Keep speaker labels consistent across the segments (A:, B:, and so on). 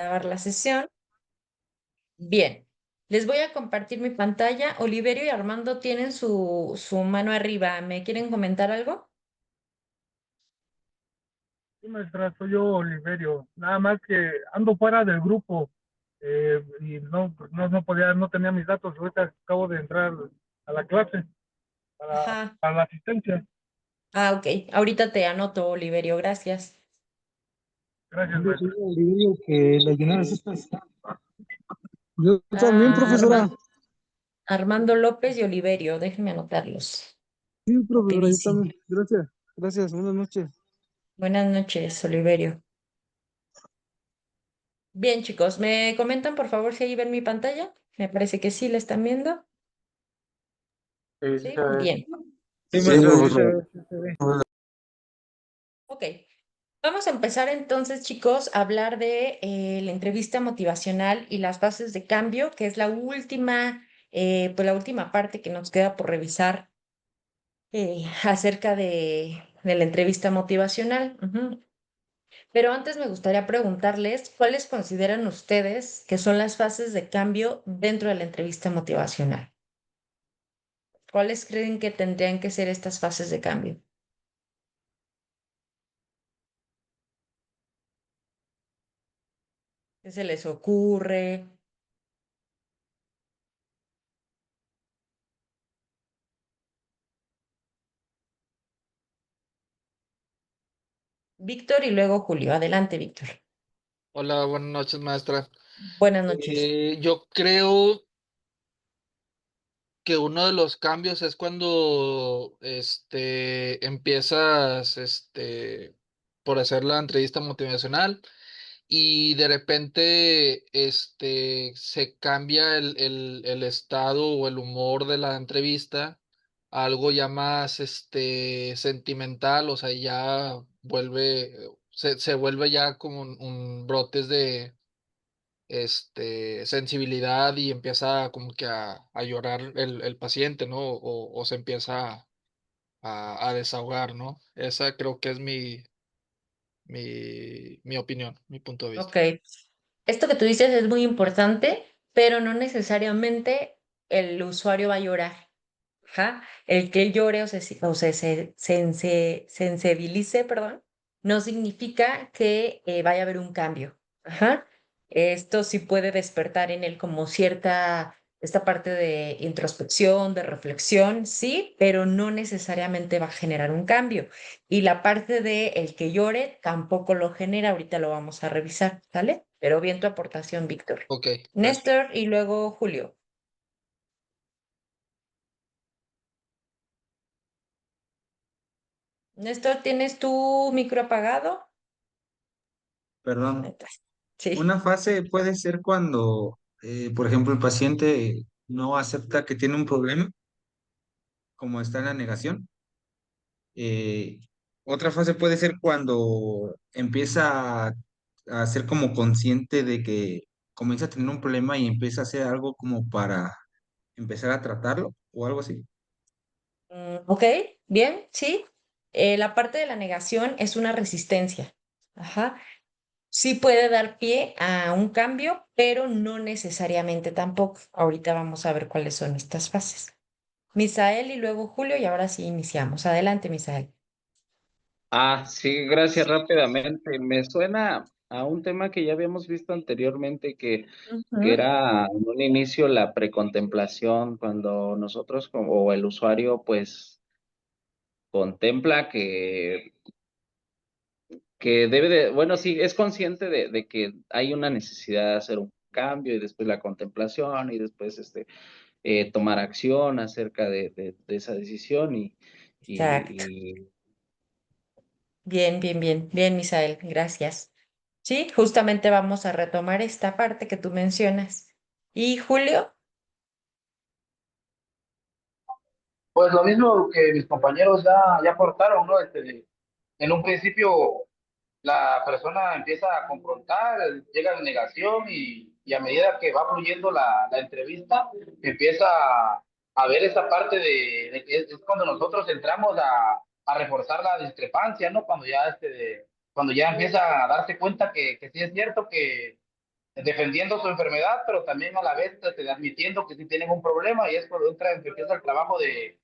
A: grabar la sesión. Bien, les voy a compartir mi pantalla. Oliverio y Armando tienen su mano arriba. ¿Me quieren comentar algo?
B: Sí, maestra, soy yo, Oliverio. Nada más que ando fuera del grupo y no podía, no tenía mis datos. Ahorita acabo de entrar a la clase para,
A: Ajá.
B: para la asistencia.
A: Ah, ok. Ahorita te anoto, Oliverio. Gracias.
B: Gracias, maestra.
C: Digo que las llenaras estas. Yo también,
A: Ah,
C: profesora.
A: Armando López y Oliverio. Déjenme anotarlos.
C: Sí, profesora, yo
A: Rapidísimo.
C: también. Gracias. Gracias. Buenas noches.
A: Buenas noches, Oliverio. Bien, chicos, ¿me comentan por favor si ahí ven mi pantalla? Me parece que sí la están viendo.
B: Sí, sí se
A: Sí,
B: ve.
A: bien.
B: Sí,
C: Sí,
B: maestra,
C: profesora.
B: sí se ve.
A: Ok. Vamos a empezar entonces, chicos, a hablar de la entrevista motivacional y las fases de cambio, que es la última, pues la última parte que nos queda por revisar acerca de la entrevista motivacional. Ujú. Pero antes me gustaría preguntarles, ¿cuáles consideran ustedes que son las fases de cambio dentro de la entrevista motivacional? ¿Cuáles creen que tendrían que ser estas fases de cambio? ¿Qué se les ocurre? Víctor y luego Julio. Adelante, Víctor.
D: Hola, buenas noches, maestra.
A: Buenas noches.
D: Yo creo que uno de los cambios es cuando empiezas por hacer la entrevista motivacional y de repente se cambia el estado o el humor de la entrevista a algo ya más sentimental, o sea, ya se vuelve ya como un brotes de sensibilidad y empieza como que a llorar el paciente, ¿no? O se empieza a desahogar, ¿no? Esa creo que es mi opinión, mi punto de vista.
A: Ok. Esto que tú dices es muy importante, pero no necesariamente el usuario va a llorar. Ajá. El que él llore o se sensibilice, perdón, no significa que vaya a haber un cambio. Ajá. Esto sí puede despertar en él como esta parte de introspección, de reflexión, sí, pero no necesariamente va a generar un cambio. Y la parte de el que llore tampoco lo genera, ahorita lo vamos a revisar, ¿sale? Pero bien tu aportación, Víctor.
D: Ok, gracias.
A: Néstor y luego Julio. Néstor, ¿tienes tu micro apagado?
E: Perdón.
A: Neta. Sí.
E: Una fase puede ser cuando, por ejemplo, el paciente no acepta que tiene un problema, como está en la negación. Eh, Otra fase puede ser cuando empieza a ser como consciente de que comienza a tener un problema y empieza a hacer algo como para empezar a tratarlo o algo así.
A: Ok, bien, sí. La parte de la negación es una resistencia. Ajá. Sí puede dar pie a un cambio, pero no necesariamente tampoco. Ahorita vamos a ver cuáles son estas fases. Misael y luego Julio, y ahora sí iniciamos. Adelante, Misael.
F: Sí, gracias rápidamente. Me suena a un tema que ya habíamos visto anteriormente, que
A: Ujú.
F: era en un inicio la precontemplación, cuando nosotros como o el usuario pues contempla que debe de, bueno, sí, es consciente de que hay una necesidad de hacer un cambio y después la contemplación y después tomar acción acerca de esa decisión
A: Exacto.
F: y
A: Bien, bien, bien, bien, Misael, gracias. Sí, justamente vamos a retomar esta parte que tú mencionas. ¿Y Julio?
G: Pues lo mismo que mis compañeros ya aportaron, ¿no? En un principio la persona empieza a confrontar, llega la negación y a medida que va fluyendo la entrevista, empieza a ver esa parte de que es cuando nosotros entramos a reforzar la discrepancia, ¿no? Cuando ya empieza a darse cuenta que sí es cierto defendiendo su enfermedad, pero también a la vez admitiendo que sí tienen un problema, y es cuando empieza el trabajo de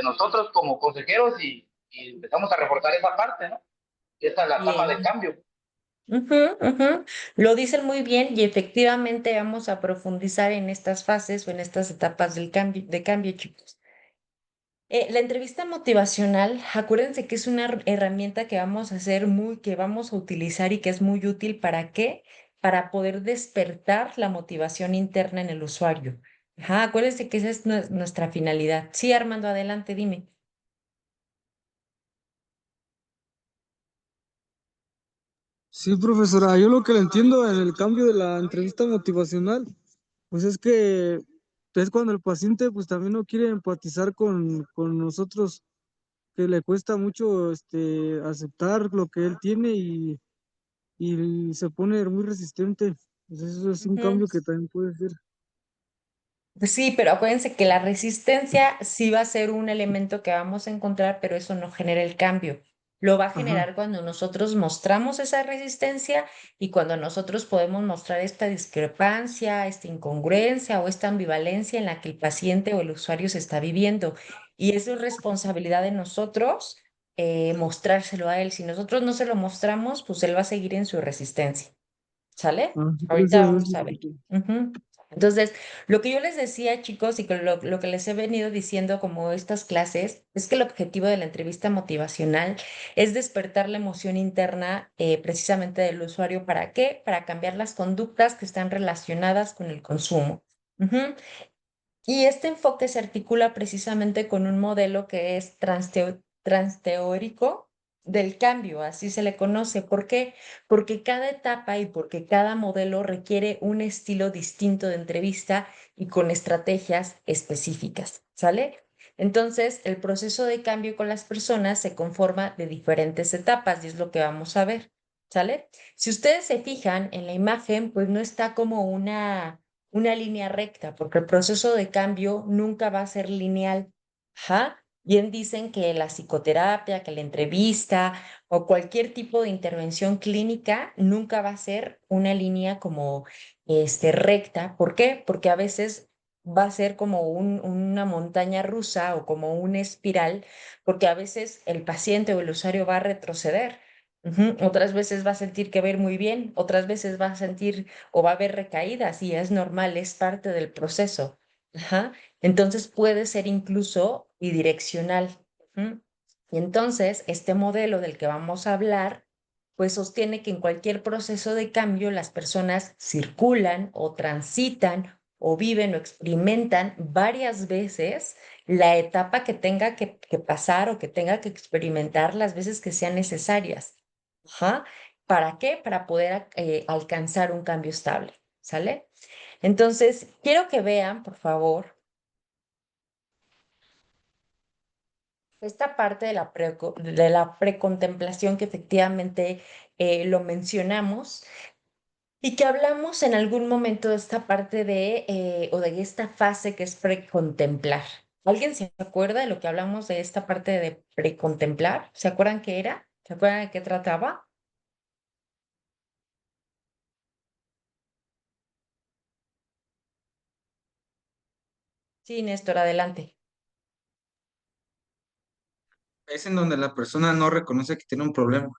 G: nosotros como consejeros, y empezamos a reportar esa parte, ¿no? Y esa es la etapa de
A: Bien.
G: cambio.
A: Ujú, ujú. Lo dicen muy bien y efectivamente vamos a profundizar en estas fases o en estas etapas de cambio, chicos. La entrevista motivacional, acuérdense que es una herramienta que vamos a hacer que vamos a utilizar y que es muy útil. ¿Para qué? Para poder despertar la motivación interna en el usuario. Ajá, acuérdense que esa es nuestra finalidad. Sí, Armando, adelante, dime.
C: Sí, profesora, yo lo que le entiendo en el cambio de la entrevista motivacional, pues es que es cuando el paciente pues también no quiere empatizar con nosotros, que le cuesta mucho aceptar lo que él tiene y se pone muy resistente. Pues eso es un
A: Ujú.
C: cambio que también puede ser.
A: Pues sí, pero acuérdense que la resistencia sí va a ser un elemento que vamos a encontrar, pero eso no genera el cambio. Lo va a
C: Ajá.
A: generar cuando nosotros mostramos esa resistencia y cuando nosotros podemos mostrar esta discrepancia, esta incongruencia o esta ambivalencia en la que el paciente o el usuario se está viviendo. Y eso es responsabilidad de nosotros mostrárselo a él. Si nosotros no se lo mostramos, pues él va a seguir en su resistencia. ¿Sale?
C: Ah,
A: Ahorita
C: gracias,
A: vamos a ver.
C: gracias.
A: Ujú. Entonces, lo que yo les decía, chicos, y que lo que les he venido diciendo como estas clases, es que el objetivo de la entrevista motivacional es despertar la emoción interna precisamente del usuario. ¿Para qué? Para cambiar las conductas que están relacionadas con el consumo. Ujú. Y este enfoque se articula precisamente con un modelo que es transteórico del cambio, así se le conoce. ¿Por qué? Porque cada etapa y porque cada modelo requiere un estilo distinto de entrevista y con estrategias específicas, ¿sale? Entonces, el proceso de cambio con las personas se conforma de diferentes etapas y es lo que vamos a ver, ¿sale? Si ustedes se fijan en la imagen, pues no está como una línea recta, porque el proceso de cambio nunca va a ser lineal. Ajá. Bien dicen que la psicoterapia, que la entrevista o cualquier tipo de intervención clínica nunca va a ser una línea como recta. ¿Por qué? Porque a veces va a ser como una montaña rusa o como una espiral, porque a veces el paciente o el usuario va a retroceder. Ujú. Otras veces va a sentir que va a ir muy bien, otras veces va a sentir o va a haber recaídas y es normal, es parte del proceso. Ajá. Entonces puede ser incluso bidireccional. Ujú. Y entonces este modelo del que vamos a hablar, pues sostiene que en cualquier proceso de cambio las personas circulan o transitan o viven o experimentan varias veces la etapa que tenga que pasar o que tenga que experimentar las veces que sean necesarias. Ajá. ¿Para qué? Para poder alcanzar un cambio estable, ¿sale? Entonces, quiero que vean, por favor, esta parte de la precontemplación que efectivamente lo mencionamos y que hablamos en algún momento de esta parte o de esta fase que es precontemplar. ¿Alguien se acuerda de lo que hablamos de esta parte de precontemplar? ¿Se acuerdan qué era? ¿Se acuerdan de qué trataba? Sí, Néstor, adelante.
E: Es en donde la persona no reconoce que tiene un problema.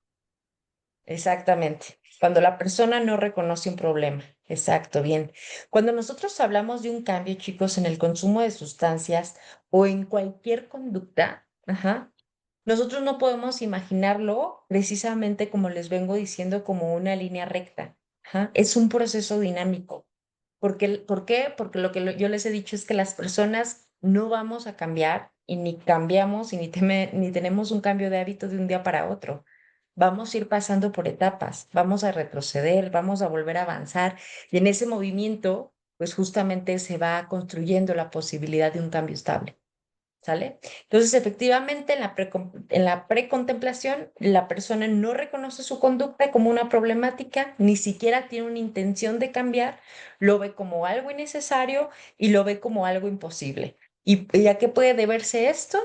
A: Exactamente. Cuando la persona no reconoce un problema. Exacto, bien. Cuando nosotros hablamos de un cambio, chicos, en el consumo de sustancias o en cualquier conducta, ajá, nosotros no podemos imaginarlo precisamente como les vengo diciendo, como una línea recta. Ajá. Es un proceso dinámico. ¿Por qué? Porque yo les he dicho es que las personas no vamos a cambiar y ni cambiamos y ni tenemos un cambio de hábito de un día para otro. Vamos a ir pasando por etapas, vamos a retroceder, vamos a volver a avanzar y en ese movimiento, pues justamente se va construyendo la posibilidad de un cambio estable. ¿Sale? Entonces, efectivamente, en la precontemplación, la persona no reconoce su conducta como una problemática, ni siquiera tiene una intención de cambiar, lo ve como algo innecesario y lo ve como algo imposible. ¿Y a qué puede deberse esto?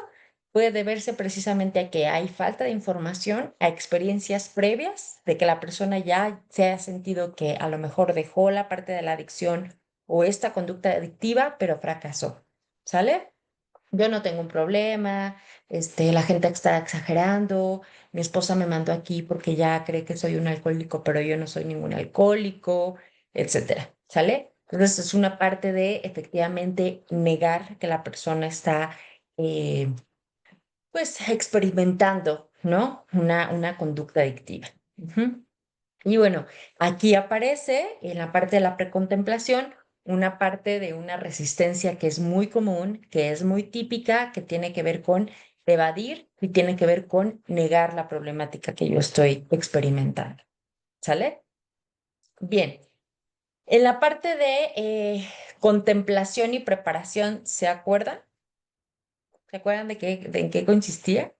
A: puede deberse precisamente a que hay falta de información, a experiencias previas de que la persona ya se ha sentido que a lo mejor dejó la parte de la adicción o esta conducta adictiva, pero fracasó. ¿Sale? Yo no tengo un problema, la gente está exagerando, mi esposa me mandó aquí porque ya cree que soy un alcohólico, pero yo no soy ningún alcohólico, etcétera, ¿sale? Entonces es una parte de efectivamente negar que la persona está, pues, experimentando, ¿no? Una conducta adictiva. Ujú. Y bueno, aquí aparece en la parte de la precontemplación una parte de una resistencia que es muy común, que es muy típica, que tiene que ver con evadir y tiene que ver con negar la problemática que yo estoy experimentando. ¿Sale? Bien, en la parte de contemplación y preparación, ¿se acuerdan? ¿Se acuerdan de en qué consistía?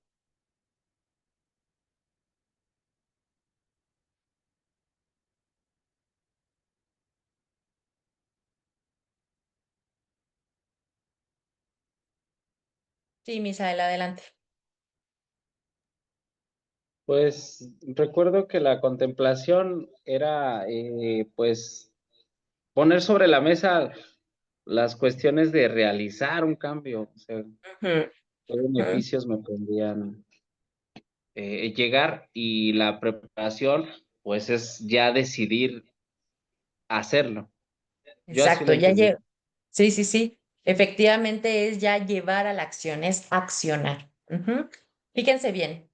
A: Sí, Misael, adelante.
F: Pues recuerdo que la contemplación era, pues, poner sobre la mesa las cuestiones de realizar un cambio, o sea,
A: Ujú,
F: qué
A: ujú.
F: beneficios me podrían llegar, y la preparación, pues, es ya decidir hacerlo. Yo así lo
A: Exacto, ya
F: entendí.
A: llega. Sí, sí, sí. Efectivamente es ya llevar a la acción, es accionar. Ujú. Fíjense bien,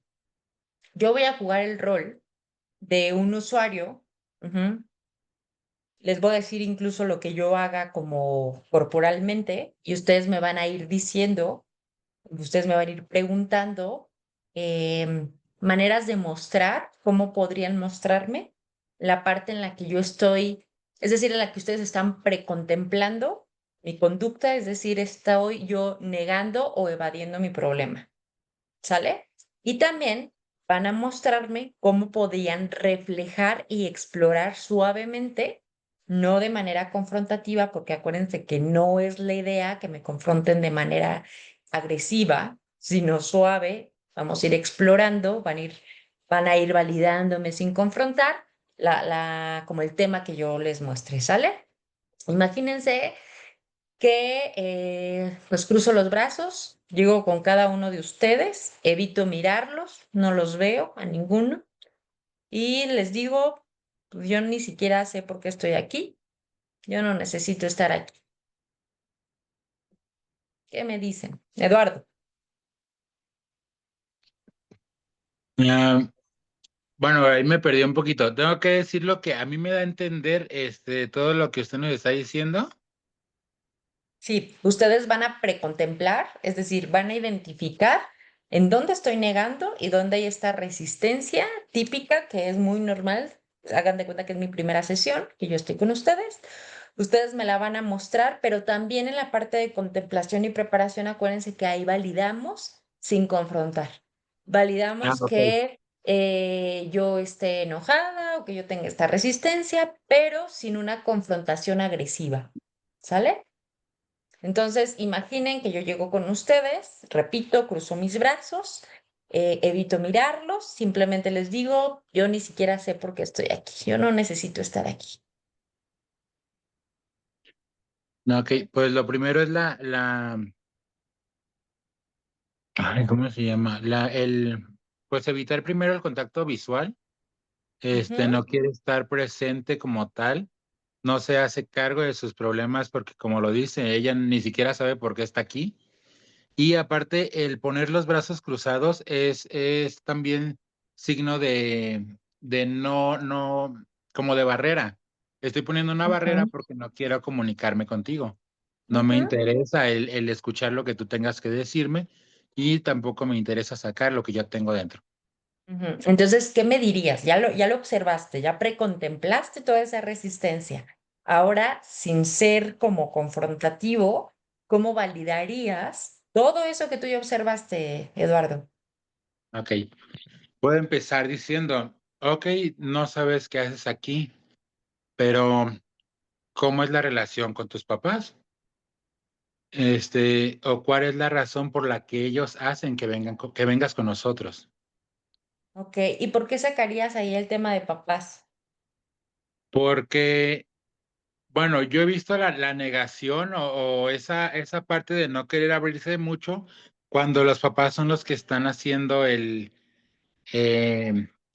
A: yo voy a jugar el rol de un usuario. Ujú. Les voy a decir incluso lo que yo haga como corporalmente y ustedes me van a ir diciendo, ustedes me van a ir preguntando maneras de mostrar, cómo podrían mostrarme la parte en la que yo estoy, es decir, en la que ustedes están precontemplando mi conducta, es decir, estoy yo negando o evadiendo mi problema. ¿Sale? Y también van a mostrarme cómo podían reflejar y explorar suavemente, no de manera confrontativa, porque acuérdense que no es la idea que me confronten de manera agresiva, sino suave. Vamos a ir explorando, van a ir validándome sin confrontar como el tema que yo les muestre, ¿sale? Imagínense que pues cruzo los brazos, llego con cada uno de ustedes, evito mirarlos, no los veo a ninguno y les digo, pues yo ni siquiera sé por qué estoy aquí, yo no necesito estar aquí. ¿Qué me dicen? Eduardo.
H: Ah, bueno, ahí me perdí un poquito. Tengo que decir lo que a mí me da a entender todo lo que usted nos está diciendo.
A: Sí, ustedes van a precontemplar, es decir, van a identificar en dónde estoy negando y dónde hay esta resistencia típica que es muy normal. Hagan de cuenta que es mi primera sesión, que yo estoy con ustedes. Ustedes me la van a mostrar, pero también en la parte de contemplación y preparación, acuérdense que ahí validamos sin confrontar.
H: Ah,
A: Validamos
H: ok.
A: que yo esté enojada o que yo tenga esta resistencia, pero sin una confrontación agresiva. ¿Sale? Entonces, imaginen que yo llego con ustedes, repito, cruzo mis brazos, evito mirarlos, simplemente les digo, yo ni siquiera sé por qué estoy aquí, yo no necesito estar aquí.
H: No, ok, pues lo primero es ay, ¿cómo se llama? Pues evitar primero el contacto visual.
A: Ujú,
H: No quiere estar presente como tal. No se hace cargo de sus problemas porque, como lo dice, ella ni siquiera sabe por qué está aquí. Y aparte, el poner los brazos cruzados es también signo de no, como de barrera. Estoy poniendo una barrera
A: ujú,
H: porque no quiero comunicarme contigo. No me
A: ujú,
H: interesa el escuchar lo que tú tengas que decirme y tampoco me interesa sacar lo que yo tengo dentro.
A: ujú. Entonces, ¿qué me dirías? Ya lo observaste, ya precontemplaste toda esa resistencia. Ahora, sin ser como confrontativo, ¿cómo validarías todo eso que tú ya observaste, Eduardo?
H: Ok, puedo empezar diciendo, ok, no sabes qué haces aquí, pero ¿cómo es la relación con tus papás? o cuál es la razón por la que ellos hacen que que vengas con nosotros.
A: Ok, ¿y por qué sacarías ahí el tema de papás?
H: Porque, bueno, yo he visto la negación o esa parte de no querer abrirse mucho cuando los papás son los que están haciendo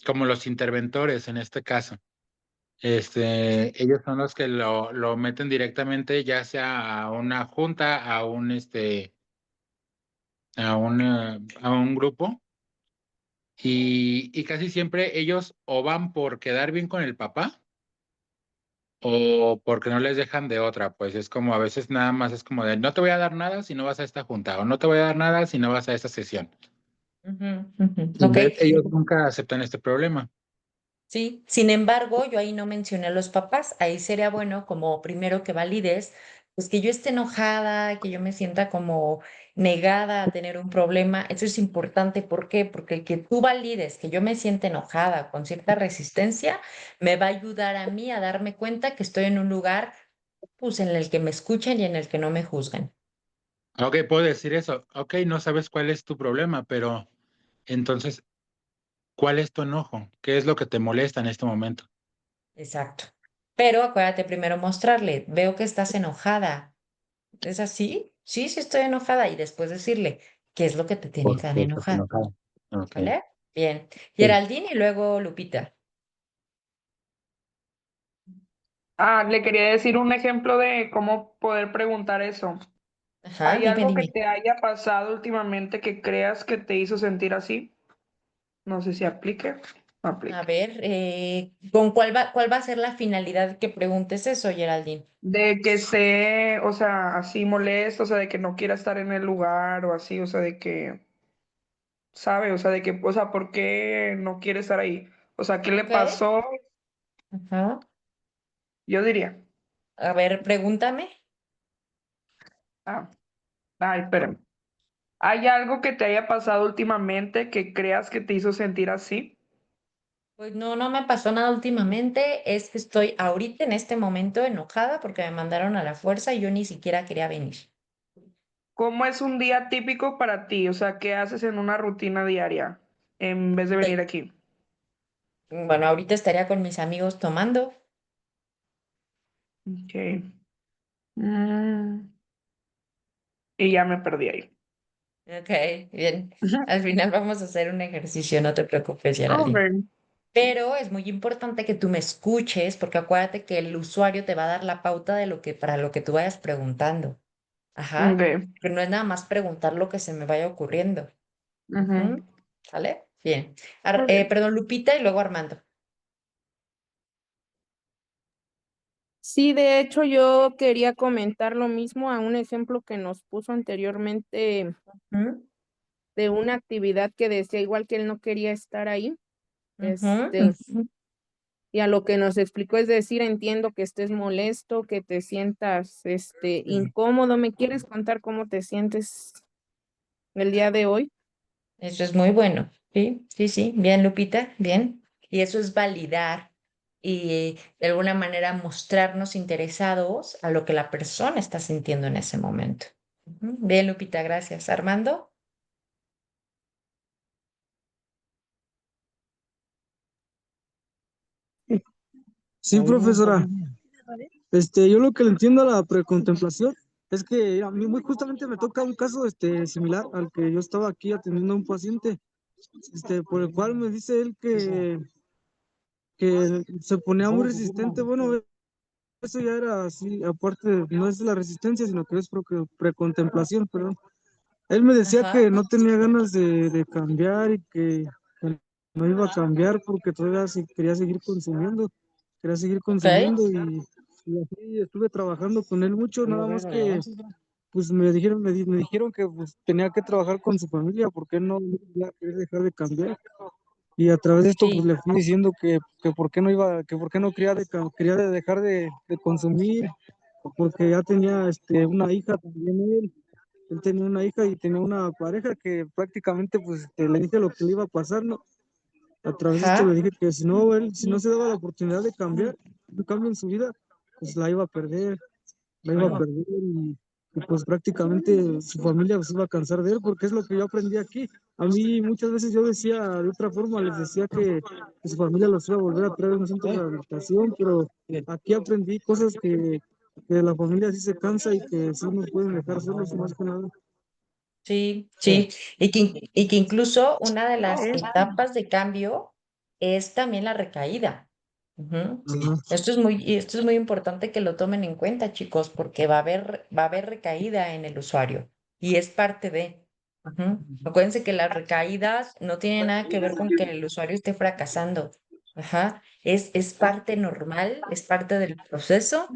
H: como los interventores en este caso. Ellos son los que lo meten directamente, ya sea a una junta, a un grupo, y casi siempre ellos o van por quedar bien con el papá o porque no les dejan de otra, pues es como a veces nada más es como de no te voy a dar nada si no vas a esta junta, o no te voy a dar nada si no vas a esta sesión.
A: Ujú, ujú. Ok,
H: Entonces, ellos nunca aceptan este problema.
A: sí. Sin embargo, yo ahí no mencioné a los papás. Ahí sería bueno como primero que valides, pues que yo esté enojada, que yo me sienta como negada a tener un problema. Eso es importante. ¿Por qué? Porque el que tú valides que yo me sienta enojada con cierta resistencia, me va a ayudar a mí a darme cuenta que estoy en un lugar, pues, en el que me escuchan y en el que no me juzgan.
H: Ok, puedo decir eso. Ok, no sabes cuál es tu problema, pero entonces, ¿cuál es tu enojo? ¿Qué es lo que te molesta en este momento?
A: Exacto. Pero acuérdate primero mostrarle, veo que estás enojada. ¿Es así? Sí, sí estoy enojada. Y después decirle, ¿qué es lo que te tiene
H: ¿Por
A: tan
H: qué estás
A: enojada?
H: enojado? Ok,
A: ¿Vale? Bien.
H: sí.
A: Geraldine y luego Lupita.
I: Le quería decir un ejemplo de cómo poder preguntar eso.
A: Ajá,
I: ¿Hay
A: dime,
I: algo que
A: dime.
I: te haya pasado últimamente que creas que te hizo sentir así? No sé si aplique. No
A: A
I: aplique.
A: ver, cuál va a ser la finalidad que preguntes eso, Geraldine?
I: De que esté, o sea, así molesto, o sea, de que no quiera estar en el lugar o así, o sea, de que, ¿sabe? O sea, de que, o sea, ¿por qué no quiere estar ahí? O sea, ¿qué le
A: Ok.
I: pasó?
A: Ajá.
I: Yo diría.
A: A ver, pregúntame.
I: Ah, espérame. ¿Hay algo que te haya pasado últimamente que creas que te hizo sentir así?
A: Pues no, no me pasó nada últimamente. Es que estoy ahorita en este momento enojada porque me mandaron a la fuerza y yo ni siquiera quería venir.
I: ¿Cómo es un día típico para ti? O sea, ¿qué haces en una rutina diaria en vez de venir aquí?
A: Bueno, ahorita estaría con mis amigos tomando.
I: Ok. Mm, y ya me perdí ahí.
A: Ok, bien. Al final vamos a hacer un ejercicio, no te preocupes, Geraldine.
I: Ok.
A: Pero es muy importante que tú me escuches porque acuérdate que el usuario te va a dar la pauta de lo que para lo que tú vayas preguntando. Ajá.
I: Ok.
A: Que no es nada más preguntar lo que se me vaya ocurriendo.
I: Ujú.
A: Ujú. ¿Sale? Bien.
I: Ok.
A: Perdón, Lupita y luego Armando.
J: Sí, de hecho yo quería comentar lo mismo a un ejemplo que nos puso anteriormente
A: Ujú,
J: de una actividad que decía igual que él no quería estar ahí.
A: ujú,
J: Este, y a lo que nos explicó es decir, entiendo que estés molesto, que te sientas incómodo. ¿Me quieres contar cómo te sientes el día de hoy?
A: eso es muy bueno. Sí, sí, sí. Bien, Lupita, bien. Y eso es validar y de alguna manera mostrarnos interesados a lo que la persona está sintiendo en ese momento. Ujú. Bien, Lupita, gracias. Armando.
C: Sí, profesora. Yo lo que le entiendo a la precontemplación es que a mí muy justamente me toca un caso similar al que yo estaba aquí atendiendo a un paciente, por el cual me dice él que se ponía muy resistente. Bueno, eso ya era así, aparte, no es la resistencia, sino que es precontemplación, perdón. Él me decía
A: Ajá.
C: que no tenía ganas de cambiar y que no iba a cambiar porque todavía quería seguir consumiendo,
A: Ok.
C: y así estuve trabajando con él mucho, nada más que pues me dijeron que pues, tenía que trabajar con su familia porque él no iba a querer dejar de cambiar. Y a través de esto pues
A: Sí.
C: le fui diciendo que por qué no iba, que por qué no quería dejar de consumir, porque ya tenía una hija también él. Él tenía una hija y tenía una pareja que prácticamente pues le dije lo que le iba a pasar, ¿no? A través de esto le
A: Ajá.
C: dije que si no se daba la oportunidad de cambiar, un cambio en su vida, pues la iba a perder y pues prácticamente su familia se iba a cansar de él, porque es lo que yo aprendí aquí. A mí muchas veces yo decía de otra forma, les decía que su familia los iba a volver a traer a un centro de rehabilitación, pero aquí aprendí cosas que la familia sí se cansa y que sí nos pueden dejar solos más que nada.
A: Sí, sí, y que incluso una de las etapas de cambio es también la recaída. Ujú.
C: Ajá.
A: Esto es muy importante que lo tomen en cuenta, chicos, porque va a haber recaída en el usuario y es parte de. Ujú. Acuérdense que las recaídas no tienen nada que ver con que el usuario esté fracasando. Ajá. Es parte normal, es parte del proceso,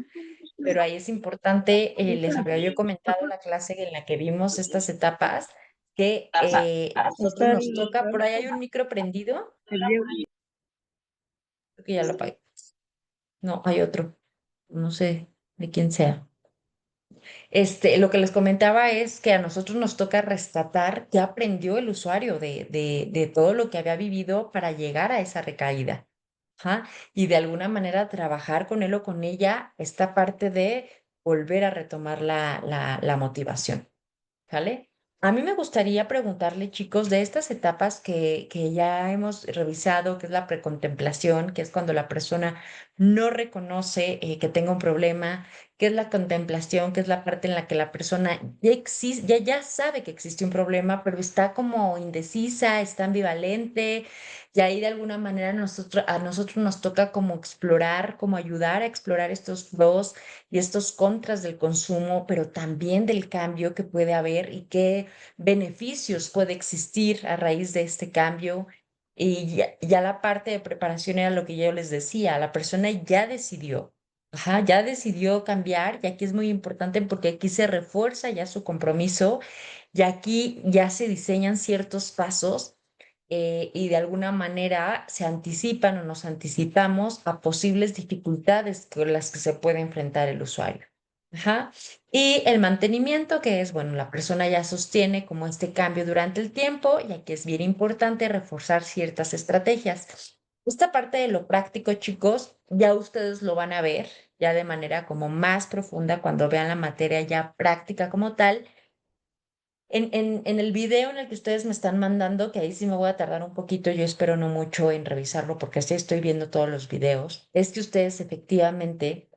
A: pero ahí es importante, les había yo comentado en la clase en la que vimos estas etapas, que a nosotros nos toca, por ahí hay un micro prendido, creo que ya lo apagué. No, hay otro, no sé de quién sea. Lo que les comentaba es que a nosotros nos toca rescatar qué aprendió el usuario de todo lo que había vivido para llegar a esa recaída. Ajá. Y de alguna manera trabajar con él o con ella esta parte de volver a retomar la motivación. ¿Sale? A mí me gustaría preguntarle, chicos, de estas etapas que ya hemos revisado, que es la precontemplación, que es cuando la persona no reconoce que tenga un problema, que es la contemplación, que es la parte en la que la persona ya sabe que existe un problema, pero está como indecisa, está ambivalente, y ahí de alguna manera a nosotros nos toca como explorar, como ayudar a explorar estos pros y estos contras del consumo, pero también del cambio que puede haber y qué beneficios puede existir a raíz de este cambio. Y ya la parte de preparación era lo que yo les decía, la persona ya decidió, ajá, ya decidió cambiar y aquí es muy importante porque aquí se refuerza ya su compromiso y aquí ya se diseñan ciertos pasos, y de alguna manera se anticipan o nos anticipamos a posibles dificultades con las que se puede enfrentar el usuario. Ajá. Y el mantenimiento, que es, bueno, la persona ya sostiene como este cambio durante el tiempo y aquí es bien importante reforzar ciertas estrategias. Esta parte de lo práctico, chicos, ya ustedes lo van a ver ya de manera como más profunda cuando vean la materia ya práctica como tal. En el video en el que ustedes me están mandando, que ahí sí me voy a tardar un poquito, yo espero no mucho en revisarlo porque así estoy viendo todos los videos, es que ustedes efectivamente,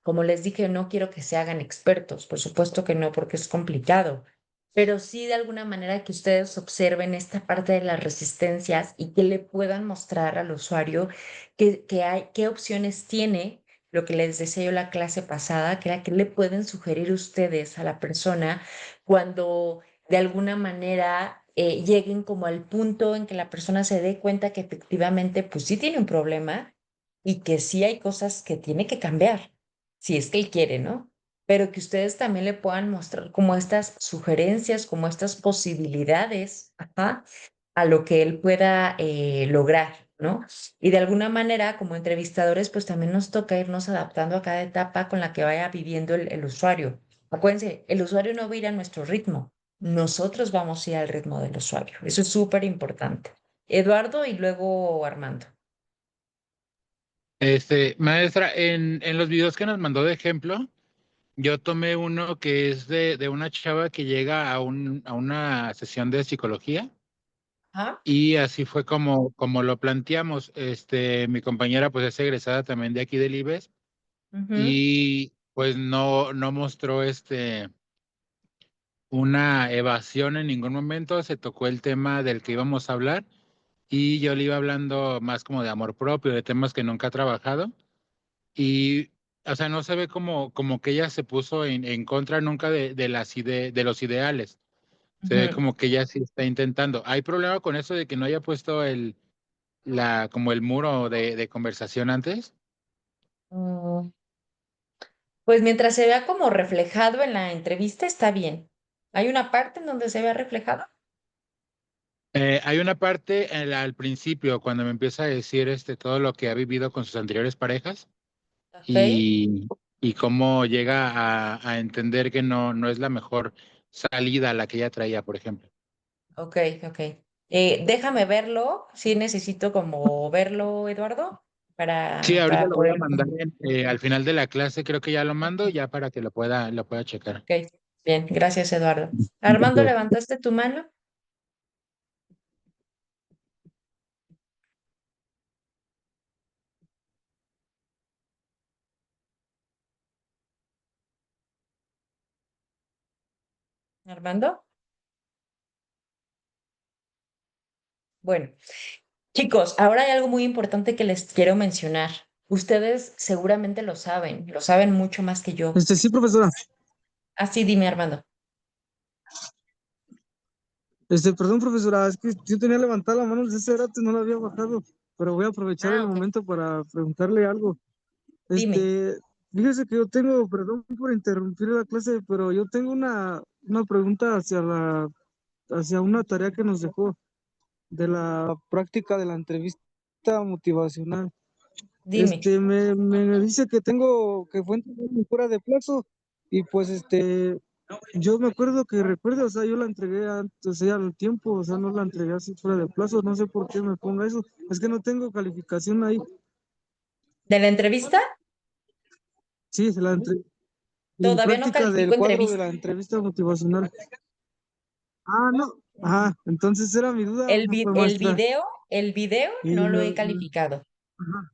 A: como les dije, no quiero que se hagan expertos, por supuesto que no, porque es complicado, pero sí de alguna manera que ustedes observen esta parte de las resistencias y que le puedan mostrar al usuario qué opciones tiene. Lo que les decía yo la clase pasada, que era que le pueden sugerir ustedes a la persona cuando de alguna manera lleguen como al punto en que la persona se dé cuenta que efectivamente pues sí tiene un problema y que sí hay cosas que tiene que cambiar, si es que él quiere, ¿no? Pero que ustedes también le puedan mostrar como estas sugerencias, como estas posibilidades, ajá, a lo que él pueda lograr, ¿no? Y de alguna manera, como entrevistadores, pues también nos toca irnos adaptando a cada etapa con la que vaya viviendo el usuario. Acuérdense, el usuario no va a ir a nuestro ritmo, nosotros vamos a ir al ritmo del usuario. Eso es súper importante. Eduardo y luego Armando.
H: Maestra, en los videos que nos mandó de ejemplo, yo tomé uno que es de una chava que llega a una sesión de psicología
A: Ajá.
H: y así fue como lo planteamos. Mi compañera pues es egresada también de aquí del IBES
A: Ujú.
H: y pues no mostró una evasión en ningún momento, se tocó el tema del que íbamos a hablar y yo le iba hablando más como de amor propio, de temas que nunca ha trabajado. Y, o sea, no se ve como que ella se puso en contra nunca de los ideales. Se ve
A: Ujú.
H: como que ella sí está intentando. ¿Hay problema con eso de que no haya puesto como el muro de conversación antes?
A: Mm, Pues mientras se vea como reflejado en la entrevista, está bien. ¿Hay una parte en donde se vea reflejado?
H: Hay una parte al principio cuando me empieza a decir todo lo que ha vivido con sus anteriores parejas
A: Ok,
H: y cómo llega a entender que no es la mejor salida a la que ella traía, por ejemplo.
A: ok, ok. Déjame verlo. Sí necesito como verlo, Eduardo,
H: Sí, ahorita
A: para
H: lo voy a
A: poder.
H: mandar al final de la clase, creo que ya lo mando ya para que lo pueda checar.
A: Ok. Bien, gracias, Eduardo. Armando, ¿levantaste tu mano? Armando. Bueno, chicos, ahora hay algo muy importante que les quiero mencionar. Ustedes seguramente lo saben mucho más que yo.
C: Sí, profesora.
A: Así dime, Armando.
C: Perdón, profesora, es que yo tenía levantada la mano desde ese rato y no la había bajado, pero voy a aprovechar el
A: Ok,
C: momento para preguntarle algo.
A: dime.
C: Este, Fíjese que yo tengo, perdón por interrumpir la clase, pero yo tengo una pregunta hacia una tarea que nos dejó de la práctica de la entrevista motivacional.
A: Dime.
C: Me dice que que fue entregada fuera de plazo y pues yo me acuerdo que recuerdo, o sea, yo la entregué antes, o sea, al tiempo, o sea, no la entregué así fuera de plazo, no sé por qué me ponga eso, es que no tengo calificación ahí.
A: ¿De la entrevista?
C: Sí, la
A: Todavía no
C: práctica
A: califico
C: del cuadro de
A: entrevista.
C: la entrevista motivacional. Ah, no. Ajá, entonces era mi duda,
A: El
C: maestra.
A: video, el video
C: Y
A: no lo he
C: me-
A: calificado.
C: ajá,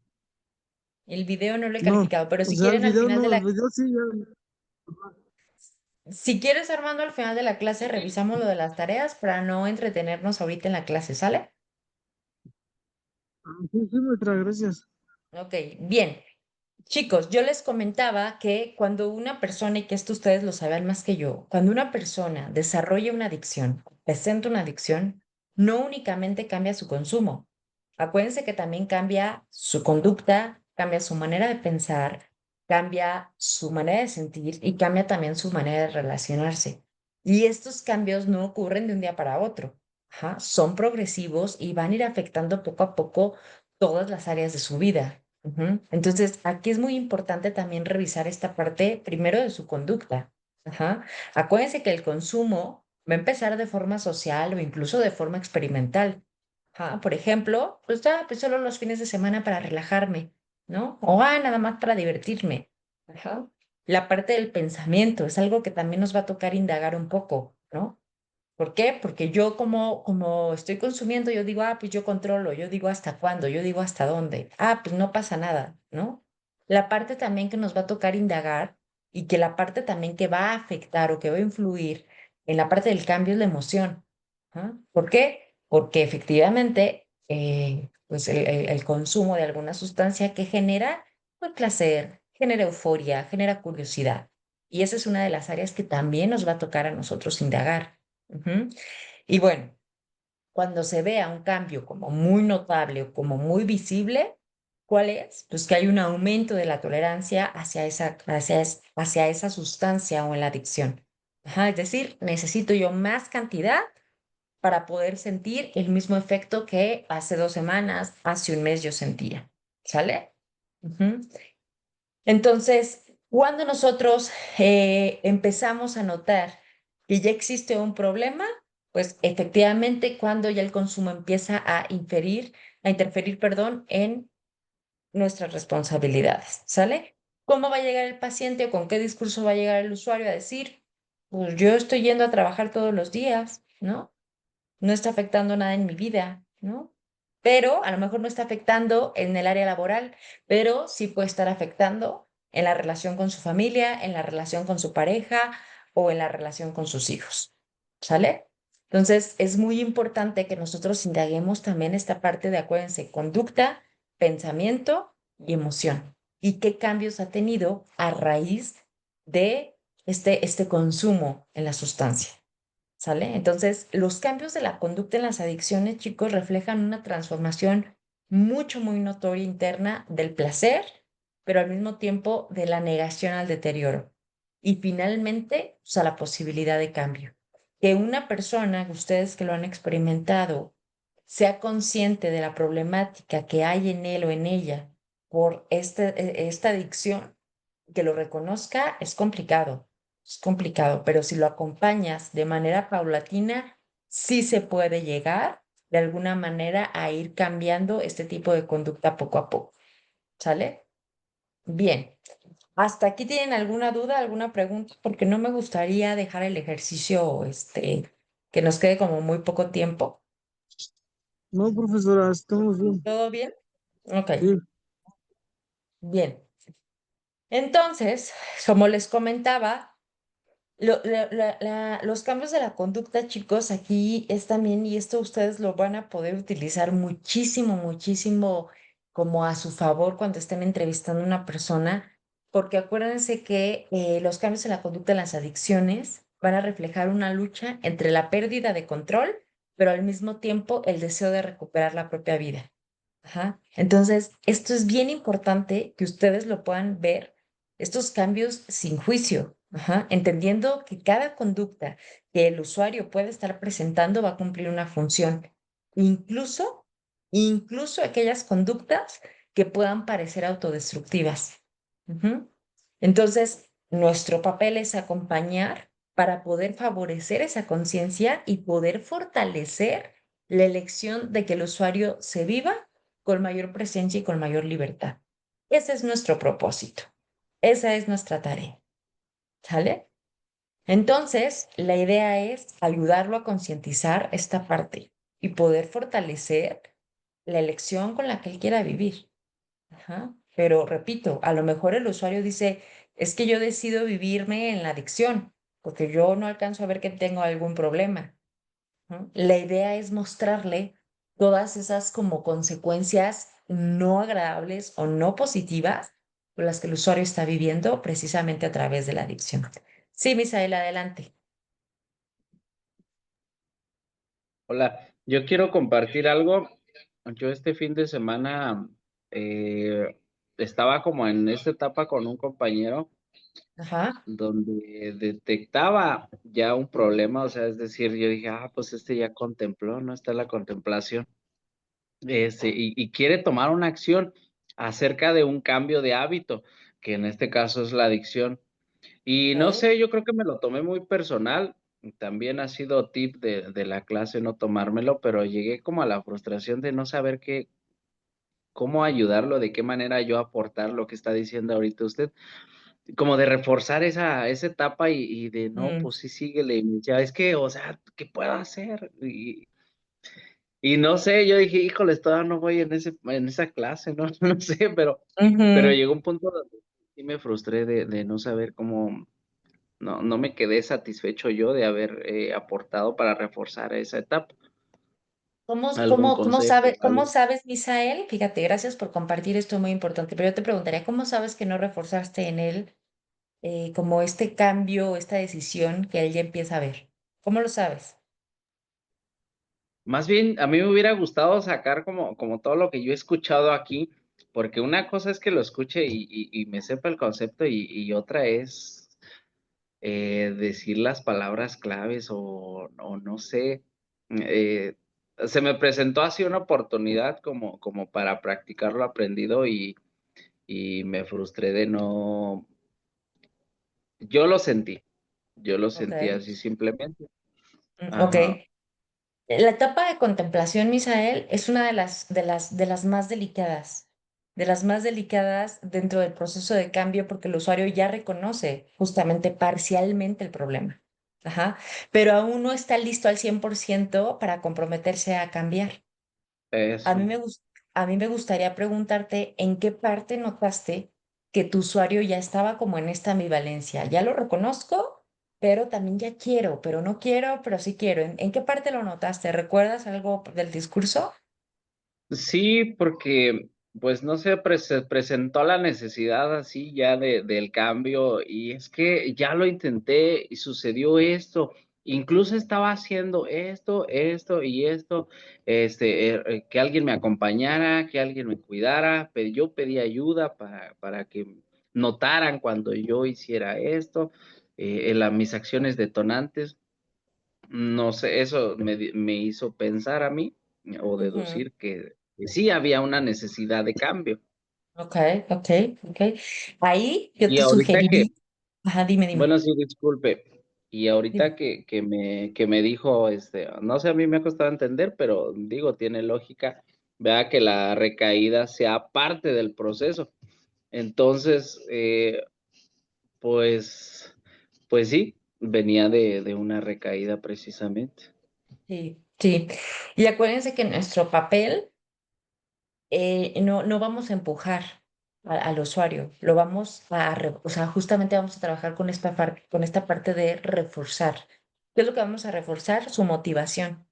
A: El video no lo he
C: no,
A: calificado, pero
C: o
A: si
C: sea, el
A: quieren al
C: video
A: final de
C: no, el
A: la,
C: video sí, ya.
A: si quieres, Armando, al final de la clase revisamos lo de las tareas para no entretenernos ahorita en la clase, ¿sale?
C: Sí, sí, maestra, gracias.
A: Ok, bien. Chicos, yo les comentaba que cuando una persona, y que esto ustedes lo saben más que yo, cuando una persona desarrolla una adicción, presenta una adicción, no únicamente cambia su consumo. Acuérdense que también cambia su conducta, cambia su manera de pensar, cambia su manera de sentir y cambia también su manera de relacionarse. Y estos cambios no ocurren de un día para otro. Ajá, son progresivos y van a ir afectando poco a poco todas las áreas de su vida. Ujú. Entonces, aquí es muy importante también revisar esta parte primero de su conducta. Ajá. Acuérdense que el consumo va a empezar de forma social o incluso de forma experimental. Ajá. Por ejemplo, pues solo los fines de semana para relajarme, ¿no? O nada más para divertirme. Ajá. La parte del pensamiento es algo que también nos va a tocar indagar un poco, ¿no? ¿Por qué? Porque yo como estoy consumiendo, yo digo, pues yo controlo, yo digo hasta cuándo, yo digo hasta dónde. Pues no pasa nada, ¿no? La parte también que nos va a tocar indagar y que la parte también que va a afectar o que va a influir en la parte del cambio es la emoción. ¿Ah? ¿Por qué? Porque efectivamente, pues el consumo de alguna sustancia que genera pues, placer, genera euforia, genera curiosidad. Y esa es una de las áreas que también nos va a tocar a nosotros indagar. Ujú. Y bueno, cuando se vea un cambio como muy notable o como muy visible, ¿cuál es? Pues que hay un aumento de la tolerancia hacia esa sustancia o en la adicción. Ajá, es decir, necesito yo más cantidad para poder sentir el mismo efecto que hace 2 semanas, hace un mes yo sentía. ¿Sale? Ujú. Entonces, cuando nosotros empezamos a notar que ya existe un problema, pues efectivamente cuando ya el consumo empieza a interferir, perdón, en nuestras responsabilidades, ¿sale? ¿Cómo va a llegar el paciente o con qué discurso va a llegar el usuario a decir, pues yo estoy yendo a trabajar todos los días, ¿no? No está afectando nada en mi vida, ¿no? Pero a lo mejor no está afectando en el área laboral, pero sí puede estar afectando en la relación con su familia, en la relación con su pareja o en la relación con sus hijos. ¿Sale? Entonces, es muy importante que nosotros indaguemos también esta parte de, acuérdense, conducta, pensamiento y emoción. ¿Y qué cambios ha tenido a raíz de este consumo en la sustancia? ¿Sale? Entonces, los cambios de la conducta en las adicciones, chicos, reflejan una transformación muy notoria interna del placer, pero al mismo tiempo de la negación al deterioro. Y finalmente, o sea, la posibilidad de cambio. Que una persona, ustedes que lo han experimentado, sea consciente de la problemática que hay en él o en ella por esta adicción, que lo reconozca, es complicado, pero si lo acompañas de manera paulatina, sí se puede llegar de alguna manera a ir cambiando este tipo de conducta poco a poco. ¿Sale? Bien. ¿Hasta aquí tienen alguna duda, alguna pregunta? Porque no me gustaría dejar el ejercicio, que nos quede como muy poco tiempo.
C: No, profesora, estamos bien.
A: ¿Todo bien? Ok,
C: Sí.
A: bien. Entonces, como les comentaba, los cambios de la conducta, chicos, aquí es también, y esto ustedes lo van a poder utilizar muchísimo, muchísimo como a su favor cuando estén entrevistando a una persona, porque acuérdense que los cambios en la conducta de las adicciones van a reflejar una lucha entre la pérdida de control, pero al mismo tiempo el deseo de recuperar la propia vida. Ajá. Entonces, esto es bien importante que ustedes lo puedan ver, estos cambios sin juicio, ajá, entendiendo que cada conducta que el usuario puede estar presentando va a cumplir una función, incluso, incluso aquellas conductas que puedan parecer autodestructivas. Ujú. Entonces, nuestro papel es acompañar para poder favorecer esa conciencia y poder fortalecer la elección de que el usuario se viva con mayor presencia y con mayor libertad. Ese es nuestro propósito. Esa es nuestra tarea. ¿Sale? Entonces, la idea es ayudarlo a concientizar esta parte y poder fortalecer la elección con la que él quiera vivir. Ajá. Pero repito, a lo mejor el usuario dice, es que yo decido vivirme en la adicción, porque yo no alcanzo a ver que tengo algún problema. ¿No? La idea es mostrarle todas esas como consecuencias no agradables o no positivas por las que el usuario está viviendo precisamente a través de la adicción. Sí, Misael, adelante.
F: Hola, yo quiero compartir algo. Yo este fin de semana estaba como en esta etapa con un compañero
A: Ajá,
F: donde detectaba ya un problema, o sea, es decir, yo dije, pues este ya contempló, no está la contemplación, y quiere tomar una acción acerca de un cambio de hábito, que en este caso es la adicción. Y no
A: ok.
F: sé, yo creo que me lo tomé muy personal. También ha sido tip de la clase no tomármelo, pero llegué como a la frustración de no saber cómo ayudarlo, de qué manera yo aportar lo que está diciendo ahorita usted, como de reforzar esa etapa y de no,
A: Mm,
F: pues sí, síguele. Y me decía, es que, o sea, ¿qué puedo hacer? Y no sé, yo dije, híjole, todavía no voy en esa clase, ¿no? No sé, pero
A: ujú.
F: llegó un punto donde sí me frustré de no saber cómo. No me quedé satisfecho yo de haber aportado para reforzar esa etapa. ¿Algún consejo?
A: Cómo
F: Algo?
A: sabes, Misael? Fíjate, gracias por compartir esto muy importante, pero yo te preguntaría, ¿cómo sabes que no reforzaste en él como este cambio, esta decisión que él ya empieza a ver? ¿Cómo lo sabes?
F: Más bien, a mí me hubiera gustado sacar como todo lo que yo he escuchado aquí, porque una cosa es que lo escuche y me sepa el concepto y otra es decir las palabras claves o no sé. eh, Se me presentó así una oportunidad como para practicar lo aprendido y me frustré de no. Yo lo
A: Ok.
F: sentí así simplemente.
A: Ok.
F: Ajá,
A: La etapa de contemplación, Misael, es una de las más delicadas dentro del proceso de cambio porque el usuario ya reconoce justamente parcialmente el problema. Ajá. Pero aún no está listo al 100% para comprometerse a cambiar. A mí
F: eso.
A: me gus- a mí me gustaría preguntarte en qué parte notaste que tu usuario ya estaba como en esta ambivalencia. Ya lo reconozco, pero también ya quiero, pero no quiero, pero sí quiero. ¿En qué parte lo notaste? ¿Recuerdas algo del discurso?
F: Sí, porque, pues no sé, se presentó la necesidad así ya del cambio y es que ya lo intenté y sucedió esto. Incluso estaba haciendo esto y esto, que alguien me acompañara, que alguien me cuidara, pero yo pedí ayuda para que notaran cuando yo hiciera esto, mis acciones detonantes. No sé, eso me hizo pensar a mí o
A: Ujú.
F: deducir que sí había una necesidad de cambio.
A: Ok, ok, ok. Ahí yo
F: Y
A: te
F: ahorita
A: sugeriría, ajá, dime,
F: bueno, sí, disculpe, y ahorita
A: dime.
F: que me dijo, no sé, a mí me ha costado entender, pero digo, tiene lógica, vea que la recaída sea parte del proceso. Entonces, Pues sí, venía de una recaída precisamente.
A: Sí, sí. Y acuérdense que nuestro papel no vamos a empujar al usuario, lo vamos o sea, justamente vamos a trabajar con esta parte de reforzar. ¿Qué es lo que vamos a reforzar? Su motivación.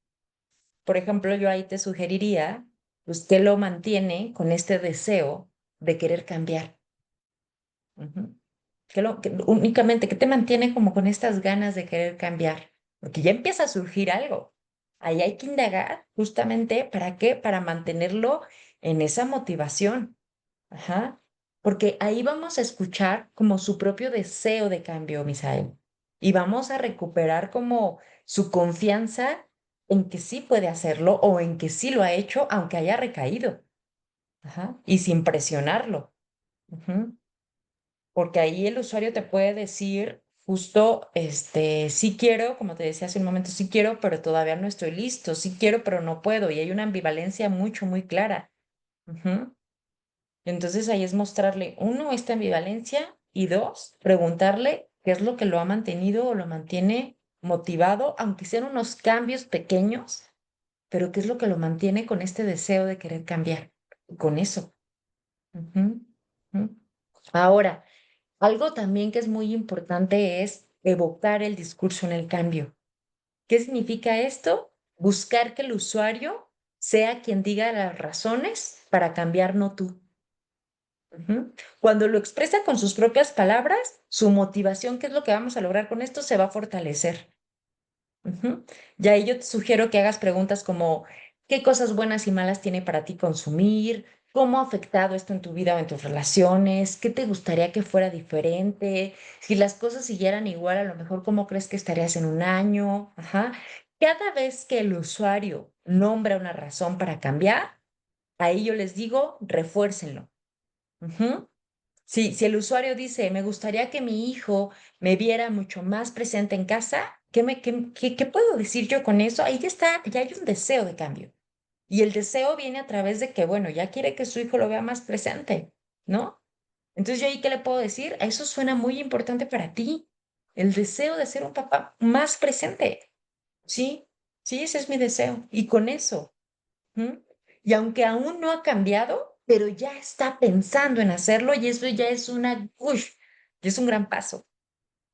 A: Por ejemplo, yo ahí te sugeriría, pues, ¿qué lo mantiene con este deseo de querer cambiar? Ujú. Únicamente, ¿qué te mantiene como con estas ganas de querer cambiar? Porque ya empieza a surgir algo. Ahí hay que indagar justamente para qué, para mantenerlo en esa motivación. Ajá. Porque ahí vamos a escuchar como su propio deseo de cambio, Misael. Y vamos a recuperar como su confianza en que sí puede hacerlo o en que sí lo ha hecho, aunque haya recaído. Ajá. Y sin presionarlo. Ujú. Porque ahí el usuario te puede decir justo, sí quiero, como te decía hace un momento, sí quiero, pero todavía no estoy listo, sí quiero, pero no puedo. Y hay una ambivalencia muy clara. Ujú. Entonces ahí es mostrarle, uno, esta ambivalencia y dos, preguntarle qué es lo que lo ha mantenido o lo mantiene motivado, aunque sean unos cambios pequeños, pero qué es lo que lo mantiene con este deseo de querer cambiar. Con eso. Ujú, ujú. Ahora, algo también que es muy importante es evocar el discurso en el cambio. ¿Qué significa esto? Buscar que el usuario sea quien diga las razones para cambiar, no tú. Ujú. Cuando lo expresa con sus propias palabras, su motivación, ¿qué es lo que vamos a lograr con esto? Se va a fortalecer. Ujú. Y ahí yo te sugiero que hagas preguntas como, ¿qué cosas buenas y malas tiene para ti consumir? ¿Cómo ha afectado esto en tu vida o en tus relaciones? ¿Qué te gustaría que fuera diferente? Si las cosas siguieran igual, a lo mejor, ¿cómo crees que estarías en un año? Ajá. Cada vez que el usuario nombra una razón para cambiar, ahí yo les digo, refuércenlo. Ujú. Si el usuario dice, me gustaría que mi hijo me viera mucho más presente en casa, ¿qué puedo decir yo con eso? Ahí ya está, ya hay un deseo de cambio. Y el deseo viene a través de que, bueno, ya quiere que su hijo lo vea más presente, ¿no? Entonces, ¿yo ahí qué le puedo decir? Eso suena muy importante para ti. El deseo de ser un papá más presente. Sí, sí, ese es mi deseo. Y con eso. ¿Mm? Y aunque aún no ha cambiado, pero ya está pensando en hacerlo y eso ya es ya es un gran paso.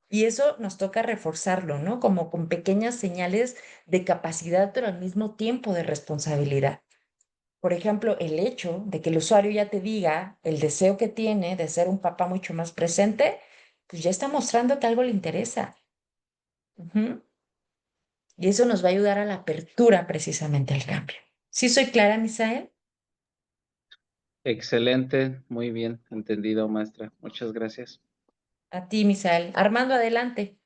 A: Y eso nos toca reforzarlo, ¿no? Como con pequeñas señales de capacidad, pero al mismo tiempo de responsabilidad. Por ejemplo, el hecho de que el usuario ya te diga el deseo que tiene de ser un papá mucho más presente, pues ya está mostrando que algo le interesa. Ujú. Y eso nos va a ayudar a la apertura precisamente al cambio. ¿Sí soy clara, Misael?
F: Excelente, muy bien entendido, maestra. Muchas gracias.
A: A ti, Misael. Armando, adelante.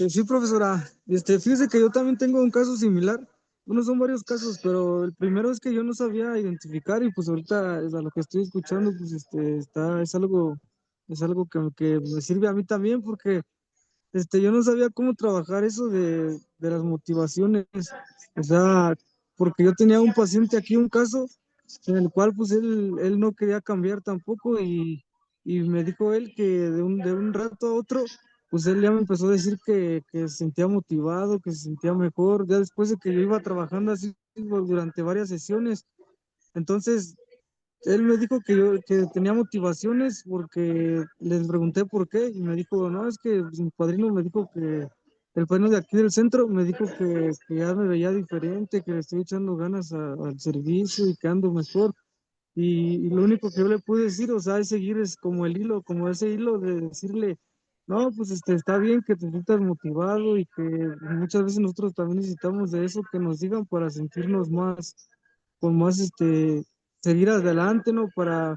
C: Sí, profesora, fíjese que yo también tengo un caso similar. Bueno, son varios casos, pero el primero es que yo no sabía identificar y pues ahorita a lo que estoy escuchando, pues es algo que me sirve a mí también porque yo no sabía cómo trabajar eso de las motivaciones. O sea, porque yo tenía un paciente aquí, un caso en el cual pues él no quería cambiar tampoco y me dijo él que de un rato a otro, pues él ya me empezó a decir que se sentía motivado, que se sentía mejor, ya después de que yo iba trabajando así durante varias sesiones. Entonces, él me dijo que tenía motivaciones porque les pregunté por qué y me dijo, no, es que pues, mi padrino me dijo que, el padrino de aquí del centro me dijo que ya me veía diferente, que le estoy echando ganas al servicio y que ando mejor. Y lo único que yo le pude decir, o sea, es seguir es como el hilo, como ese hilo de decirle, no, pues está bien que te sientas motivado y que muchas veces nosotros también necesitamos de eso que nos digan para sentirnos más, con más, seguir adelante, ¿no? Para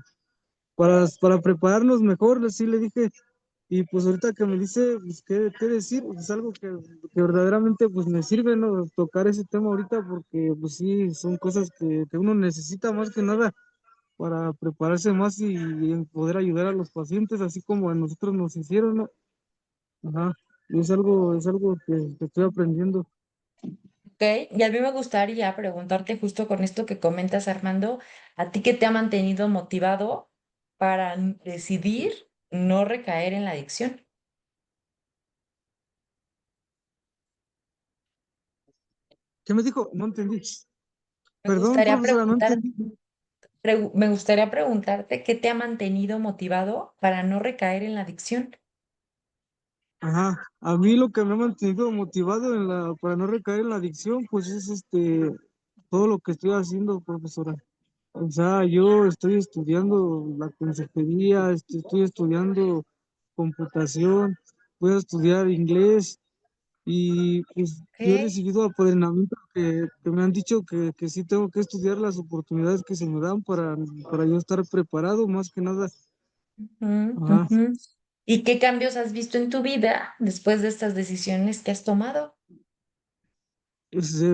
C: prepararnos mejor, así le dije. Y pues ahorita que me dice, pues, qué decir, pues, es algo que verdaderamente pues me sirve, ¿no? Tocar ese tema ahorita porque pues sí, son cosas que uno necesita más que nada para prepararse más y poder ayudar a los pacientes, así como a nosotros nos hicieron, ¿no? Ajá. Y es algo que estoy aprendiendo.
A: ¿ok? Y a mí me gustaría preguntarte justo con esto que comentas, Armando, ¿a ti qué te ha mantenido motivado para decidir no recaer en la adicción?
C: ¿Qué me dijo? No entendí.
A: Me
C: Perdón,
A: gustaría
C: profesora, no
A: preguntar,
C: entendí.
A: me gustaría preguntarte qué te ha mantenido motivado para no recaer en la adicción.
C: Ajá, a mí lo que me ha mantenido motivado para no recaer en la adicción, pues es todo lo que estoy haciendo, profesora. O sea, yo estoy estudiando la consejería, estoy estudiando computación, voy a estudiar inglés y pues yo he
A: ¿Ok?
C: recibido apadrinamiento que me han dicho que sí tengo que estudiar las oportunidades que se me dan para yo estar preparado, más que nada.
A: Ujú,
C: Ajá.
A: ujú. ¿Y qué cambios has visto en tu vida después de estas decisiones que has tomado?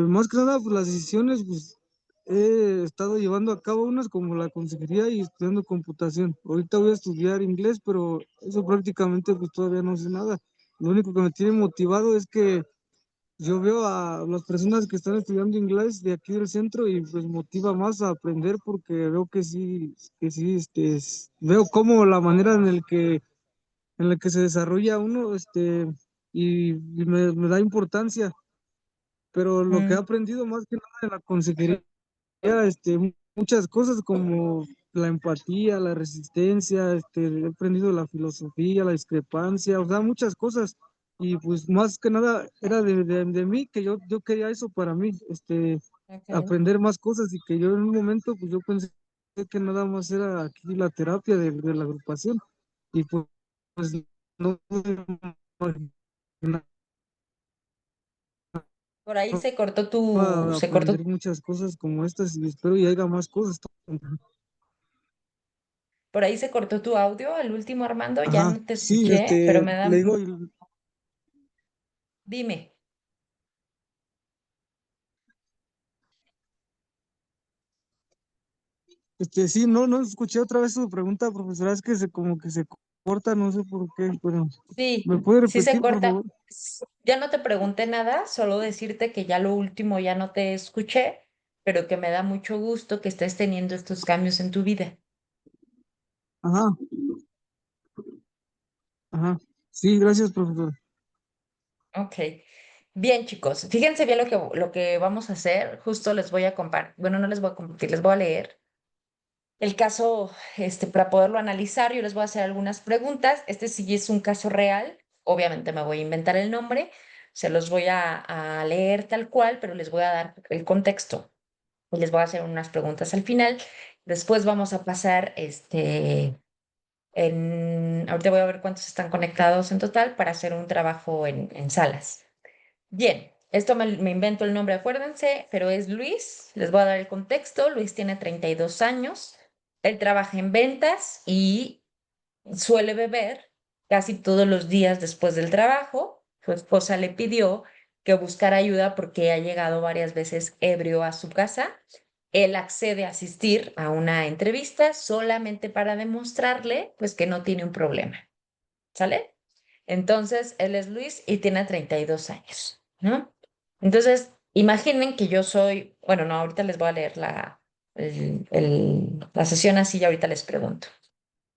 C: Más que nada, pues las decisiones, pues he estado llevando a cabo unas como la consejería y estudiando computación. Ahorita voy a estudiar inglés, pero eso prácticamente pues todavía no sé nada. Lo único que me tiene motivado es que yo veo a las personas que están estudiando inglés de aquí del centro y pues motiva más a aprender porque veo que sí, veo como la manera en la que se desarrolla uno, y me da importancia, pero lo que he
A: Mm,
C: aprendido más que nada de la consejería, muchas cosas como la empatía, la resistencia, he aprendido la filosofía, la discrepancia, o sea, muchas cosas. Y pues más que nada era de mí, que yo quería eso para mí,
A: ok.
C: aprender más cosas y que yo en un momento, pues yo pensé que nada más era aquí la terapia de la agrupación. Y pues no pude imaginar
A: Por ahí se cortó,
C: aprender muchas cosas como estas y espero y haya más cosas.
A: por ahí se cortó tu audio, el último, Armando, ya
C: Ajá,
A: no te
C: sí,
A: escuché, pero
C: le digo,
A: dime.
C: sí, no escuché otra vez su pregunta, profesora, es que como que se corta, no sé por qué, pero
A: Sí,
C: ¿me puede
A: sí se
C: repetir, por
A: corta.
C: favor?
A: Ya no te pregunté nada, solo decirte que ya lo último ya no te escuché, pero que me da mucho gusto que estés teniendo estos cambios en tu vida.
C: Ajá, ajá, sí, gracias, profesor.
A: Ok. Bien, chicos, fíjense bien lo que vamos a hacer. Justo les voy a compartir, bueno, no les voy a compartir, les voy a leer el caso, para poderlo analizar. Yo les voy a hacer algunas preguntas. Este sí es un caso real. Obviamente me voy a inventar el nombre, se los voy a leer tal cual, pero les voy a dar el contexto y les voy a hacer unas preguntas al final. Después vamos a pasar, ahorita voy a ver cuántos están conectados en total para hacer un trabajo en salas. Bien, esto me invento el nombre, acuérdense, pero es Luis. Les voy a dar el contexto. Luis tiene 32 años. Él trabaja en ventas y suele beber casi todos los días después del trabajo. Su esposa le pidió que buscara ayuda porque ha llegado varias veces ebrio a su casa. Él accede a asistir a una entrevista solamente para demostrarle pues que no tiene un problema. ¿Sale? Entonces, él es Luis y tiene 32 años, ¿no? Entonces, imaginen que yo soy, bueno, no, ahorita les voy a leer la sesión así y ahorita les pregunto.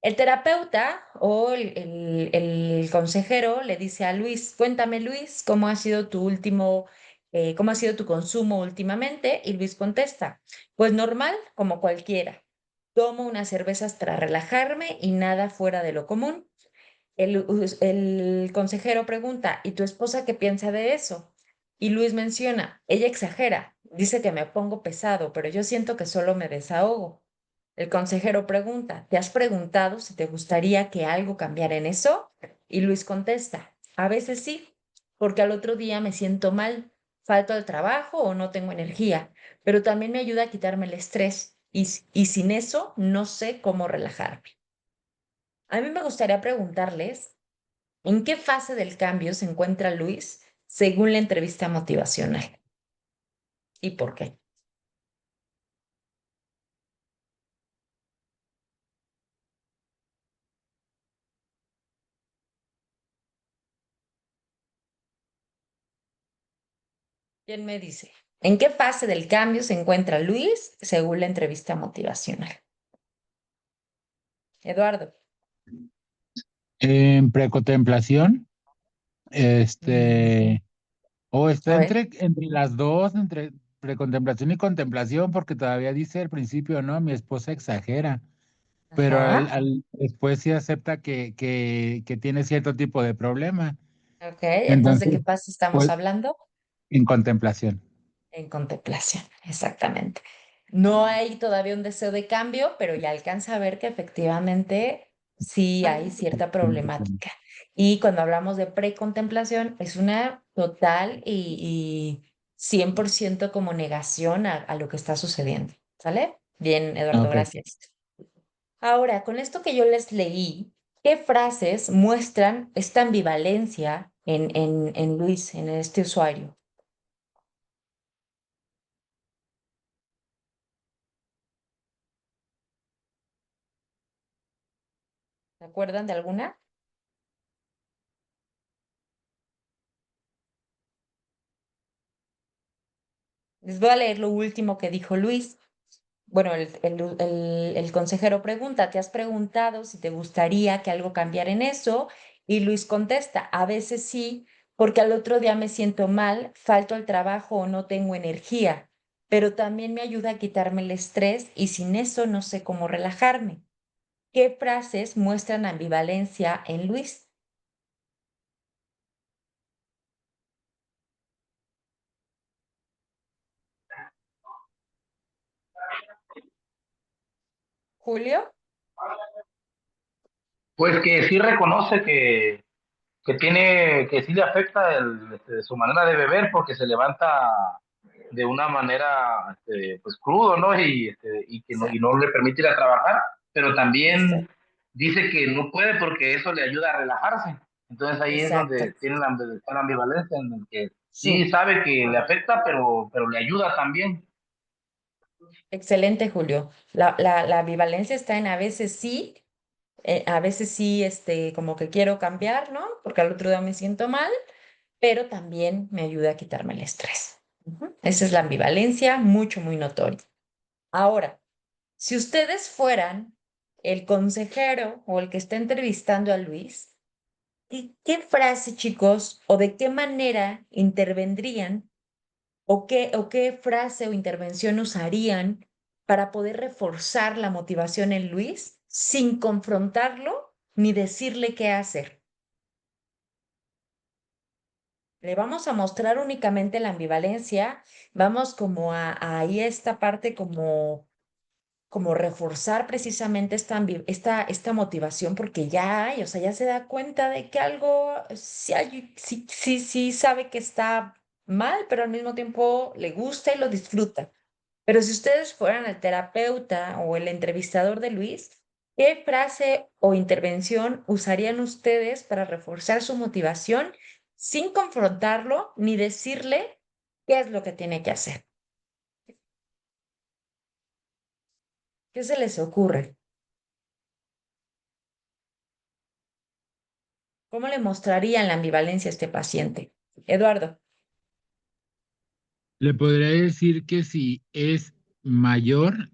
A: El terapeuta o el consejero le dice a Luis, cuéntame Luis, ¿cómo ha sido cómo ha sido tu consumo últimamente? Y Luis contesta, pues normal, como cualquiera. Tomo unas cervezas para relajarme y nada fuera de lo común. El consejero pregunta, ¿y tu esposa qué piensa de eso? Y Luis menciona, ella exagera, dice que me pongo pesado, pero yo siento que solo me desahogo. El consejero pregunta, ¿te has preguntado si te gustaría que algo cambiara en eso? Y Luis contesta, a veces sí, porque al otro día me siento mal, falto al trabajo o no tengo energía, pero también me ayuda a quitarme el estrés y sin eso no sé cómo relajarme. A mí me gustaría preguntarles, ¿en qué fase del cambio se encuentra Luis según la entrevista motivacional? ¿Y por qué? ¿Quién me dice? ¿En qué fase del cambio se encuentra Luis según la entrevista motivacional? Eduardo.
H: En precontemplación,
A: Mm,
H: o
A: A
H: está
A: ver.
H: entre las dos, entre precontemplación y contemplación, porque todavía dice al principio, ¿no? Mi esposa exagera, pero
A: Ajá.
H: después sí acepta que tiene cierto tipo de problema.
A: Ok, entonces, ¿de
H: Entonces,
A: qué fase estamos
H: pues,
A: hablando?
H: en contemplación.
A: En contemplación, exactamente. No hay todavía un deseo de cambio, pero ya alcanza a ver que efectivamente sí hay cierta problemática. Y cuando hablamos de precontemplación, es una total y 100% como negación a lo que está sucediendo. ¿Sale? Bien, Eduardo,
H: Ok.
A: gracias. Ahora, con esto que yo les leí, ¿qué frases muestran esta ambivalencia en Luis, en este usuario? ¿Se acuerdan de alguna? Les voy a leer lo último que dijo Luis. Bueno, el consejero pregunta, ¿te has preguntado si te gustaría que algo cambiara en eso? Y Luis contesta, a veces sí, porque al otro día me siento mal, falto al trabajo o no tengo energía, pero también me ayuda a quitarme el estrés y sin eso no sé cómo relajarme. ¿Qué frases muestran ambivalencia en Luis? Julio.
G: Pues que sí reconoce que sí le afecta su manera de beber porque se levanta de una manera pues crudo, ¿no? Y que no, y
A: Exacto,
G: no le permite ir a trabajar, pero también
A: exacto,
G: dice que no puede porque eso le ayuda a relajarse. Entonces ahí es
A: exacto.
G: donde tiene la ambivalencia, en el que sí
A: Sí,
G: sabe que le afecta, pero le ayuda también.
A: excelente, Julio. La ambivalencia está en a veces sí, como que quiero cambiar, ¿no? Porque al otro día me siento mal, pero también me ayuda a quitarme el estrés. Ujú. Esa es la ambivalencia, mucho, muy notoria. Ahora, si ustedes fueran el consejero o el que está entrevistando a Luis, ¿qué frase, chicos, o de qué manera intervendrían o qué frase o intervención usarían para poder reforzar la motivación en Luis sin confrontarlo ni decirle qué hacer? Le vamos a mostrar únicamente la ambivalencia, vamos como a ahí esta parte como reforzar precisamente esta motivación porque ya hay, o sea, ya se da cuenta de que algo sí sabe que está mal, pero al mismo tiempo le gusta y lo disfruta. Pero si ustedes fueran el terapeuta o el entrevistador de Luis, ¿qué frase o intervención usarían ustedes para reforzar su motivación sin confrontarlo ni decirle qué es lo que tiene que hacer? ¿Qué se les ocurre? ¿Cómo le mostrarían la ambivalencia a este paciente? Eduardo.
H: Le podría decir que si es mayor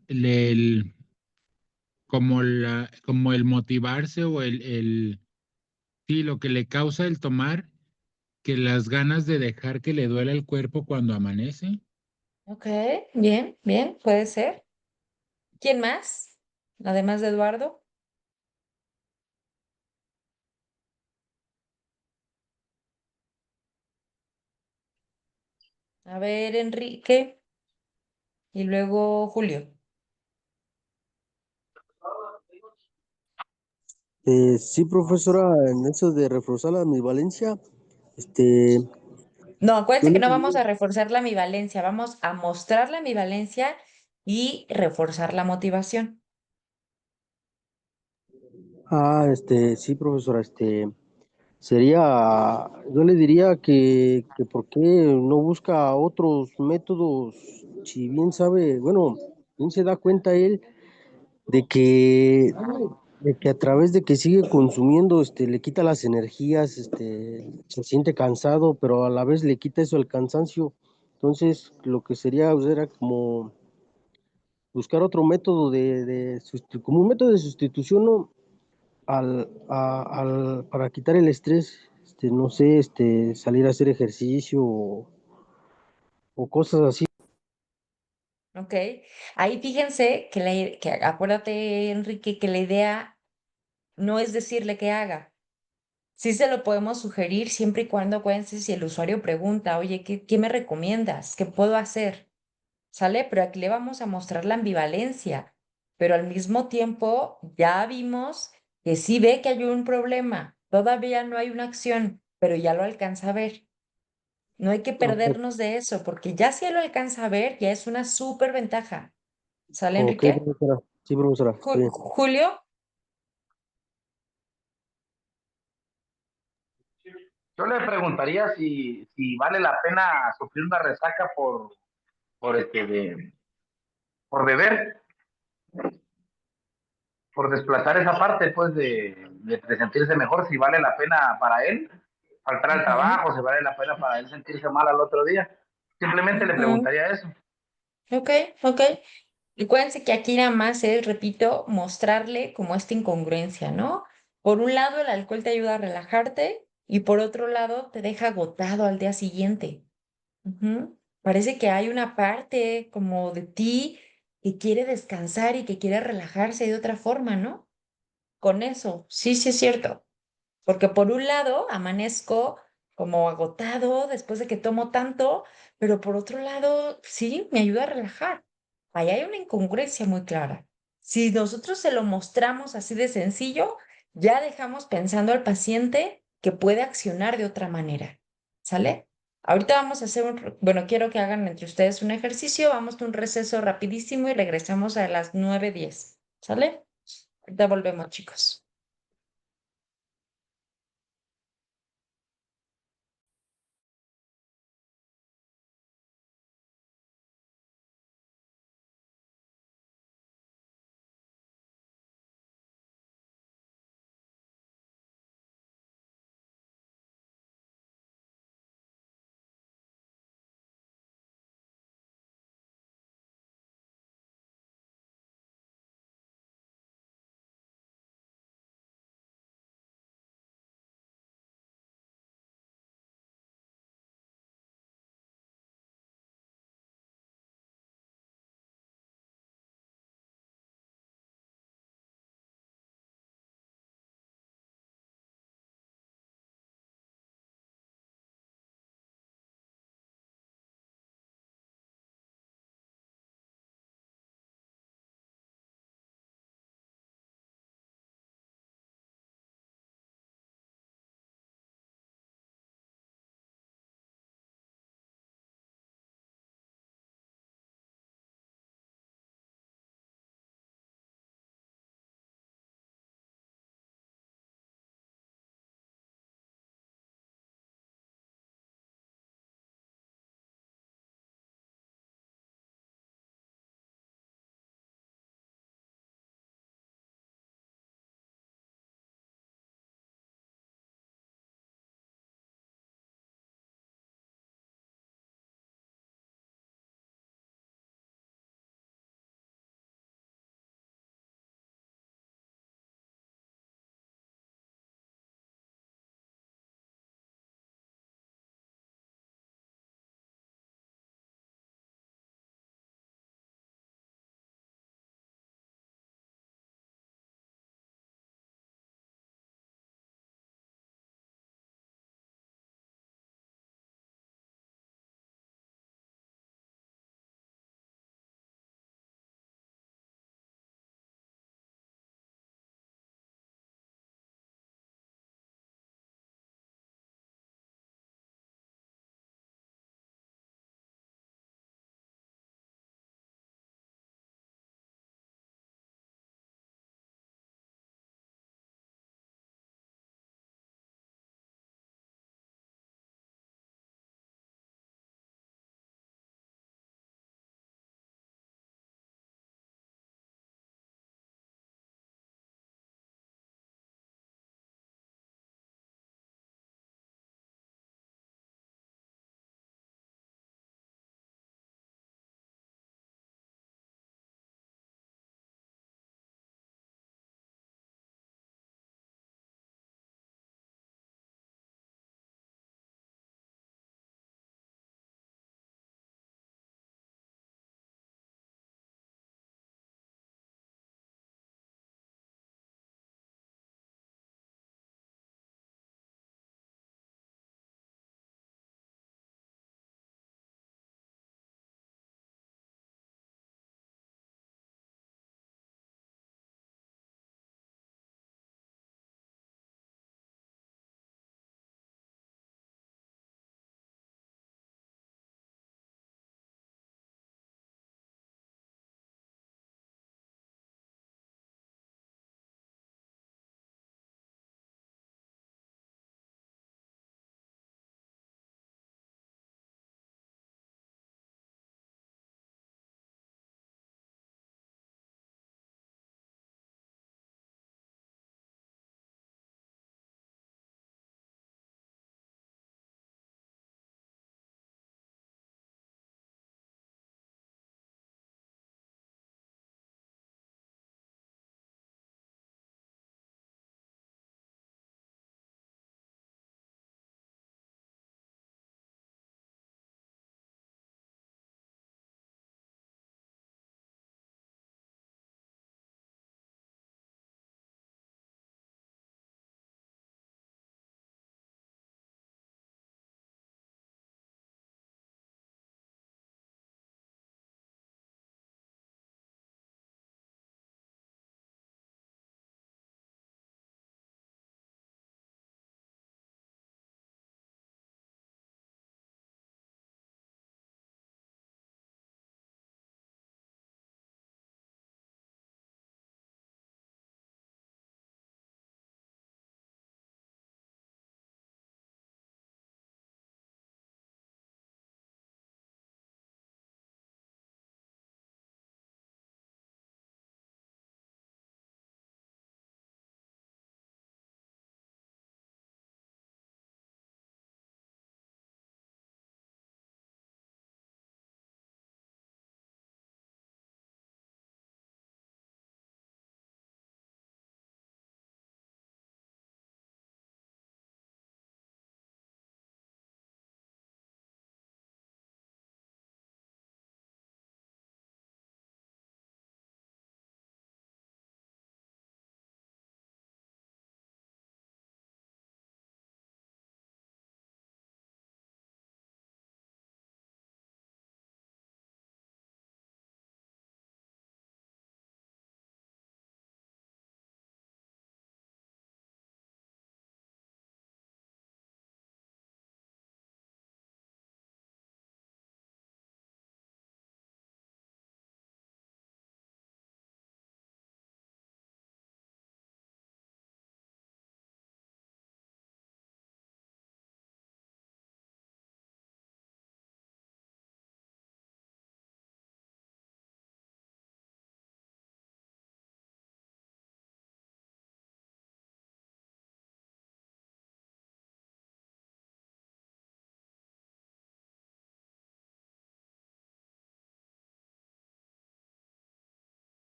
H: como el motivarse o sí, lo que le causa el tomar, que las ganas de dejar que le duela el cuerpo cuando amanece.
A: Ok, bien, bien, puede ser. ¿Quién más? Además de Eduardo. A ver, Enrique y luego Julio.
K: Sí, profesora, en eso de reforzar la ambivalencia, este,
A: No,
K: yo
A: acuérdense que
K: le
A: no vamos
K: diría,
A: a reforzar la ambivalencia, vamos a mostrar la ambivalencia y reforzar la motivación.
K: sí, profesora, sería, yo le diría que por qué no busca otros métodos, si bien sabe, bueno, bien se da cuenta él de que, de que a través de que sigue consumiendo, le quita las energías, se siente cansado, pero a la vez le quita eso el cansancio. Entonces, lo que sería pues, era como buscar otro método como un método de sustitución, ¿no? Para quitar el estrés, no sé, salir a hacer ejercicio o cosas así.
A: ¿Ok? Ahí fíjense que acuérdate, Enrique, que la idea no es decirle que haga. Sí se lo podemos sugerir siempre y cuando, acuérdense, si el usuario pregunta, oye, ¿qué me recomiendas? ¿Qué puedo hacer? ¿Sale? Pero aquí le vamos a mostrar la ambivalencia, pero al mismo tiempo ya vimos que sí ve que hay un problema, todavía no hay una acción, pero ya lo alcanza a ver. No hay que
K: Ok,
A: perdernos de eso, porque ya si él lo alcanza a ver, ya es una súper ventaja. ¿Sale,
K: ok,
A: Enrique?
K: profesora. Sí, profesora, está bien.
A: Julio,
G: Yo le preguntaría si vale la pena sufrir una resaca por beber, por desplazar esa parte, pues, de sentirse mejor, si vale la pena para él faltar al
A: ujú,
G: trabajo, si vale la pena para él sentirse mal al otro día. Simplemente le
A: ujú,
G: preguntaría eso.
A: ok, ok. Y acuérdense que aquí nada más es, repito, mostrarle como esta incongruencia, ¿no? Por un lado, el alcohol te ayuda a relajarte y por otro lado, te deja agotado al día siguiente. Ujú. Parece que hay una parte como de ti que quiere descansar y que quiere relajarse de otra forma, ¿no? Con eso, sí, sí es cierto. Porque por un lado amanezco como agotado después de que tomo tanto, pero por otro lado, sí, me ayuda a relajar. Ahí hay una incongruencia muy clara. Si nosotros se lo mostramos así de sencillo, ya dejamos pensando al paciente que puede accionar de otra manera. ¿Sale? Ahorita vamos a hacer bueno, quiero que hagan entre ustedes un ejercicio, vamos a un receso rapidísimo y regresamos a las 9:10. ¿Sale? Ahorita volvemos, chicos.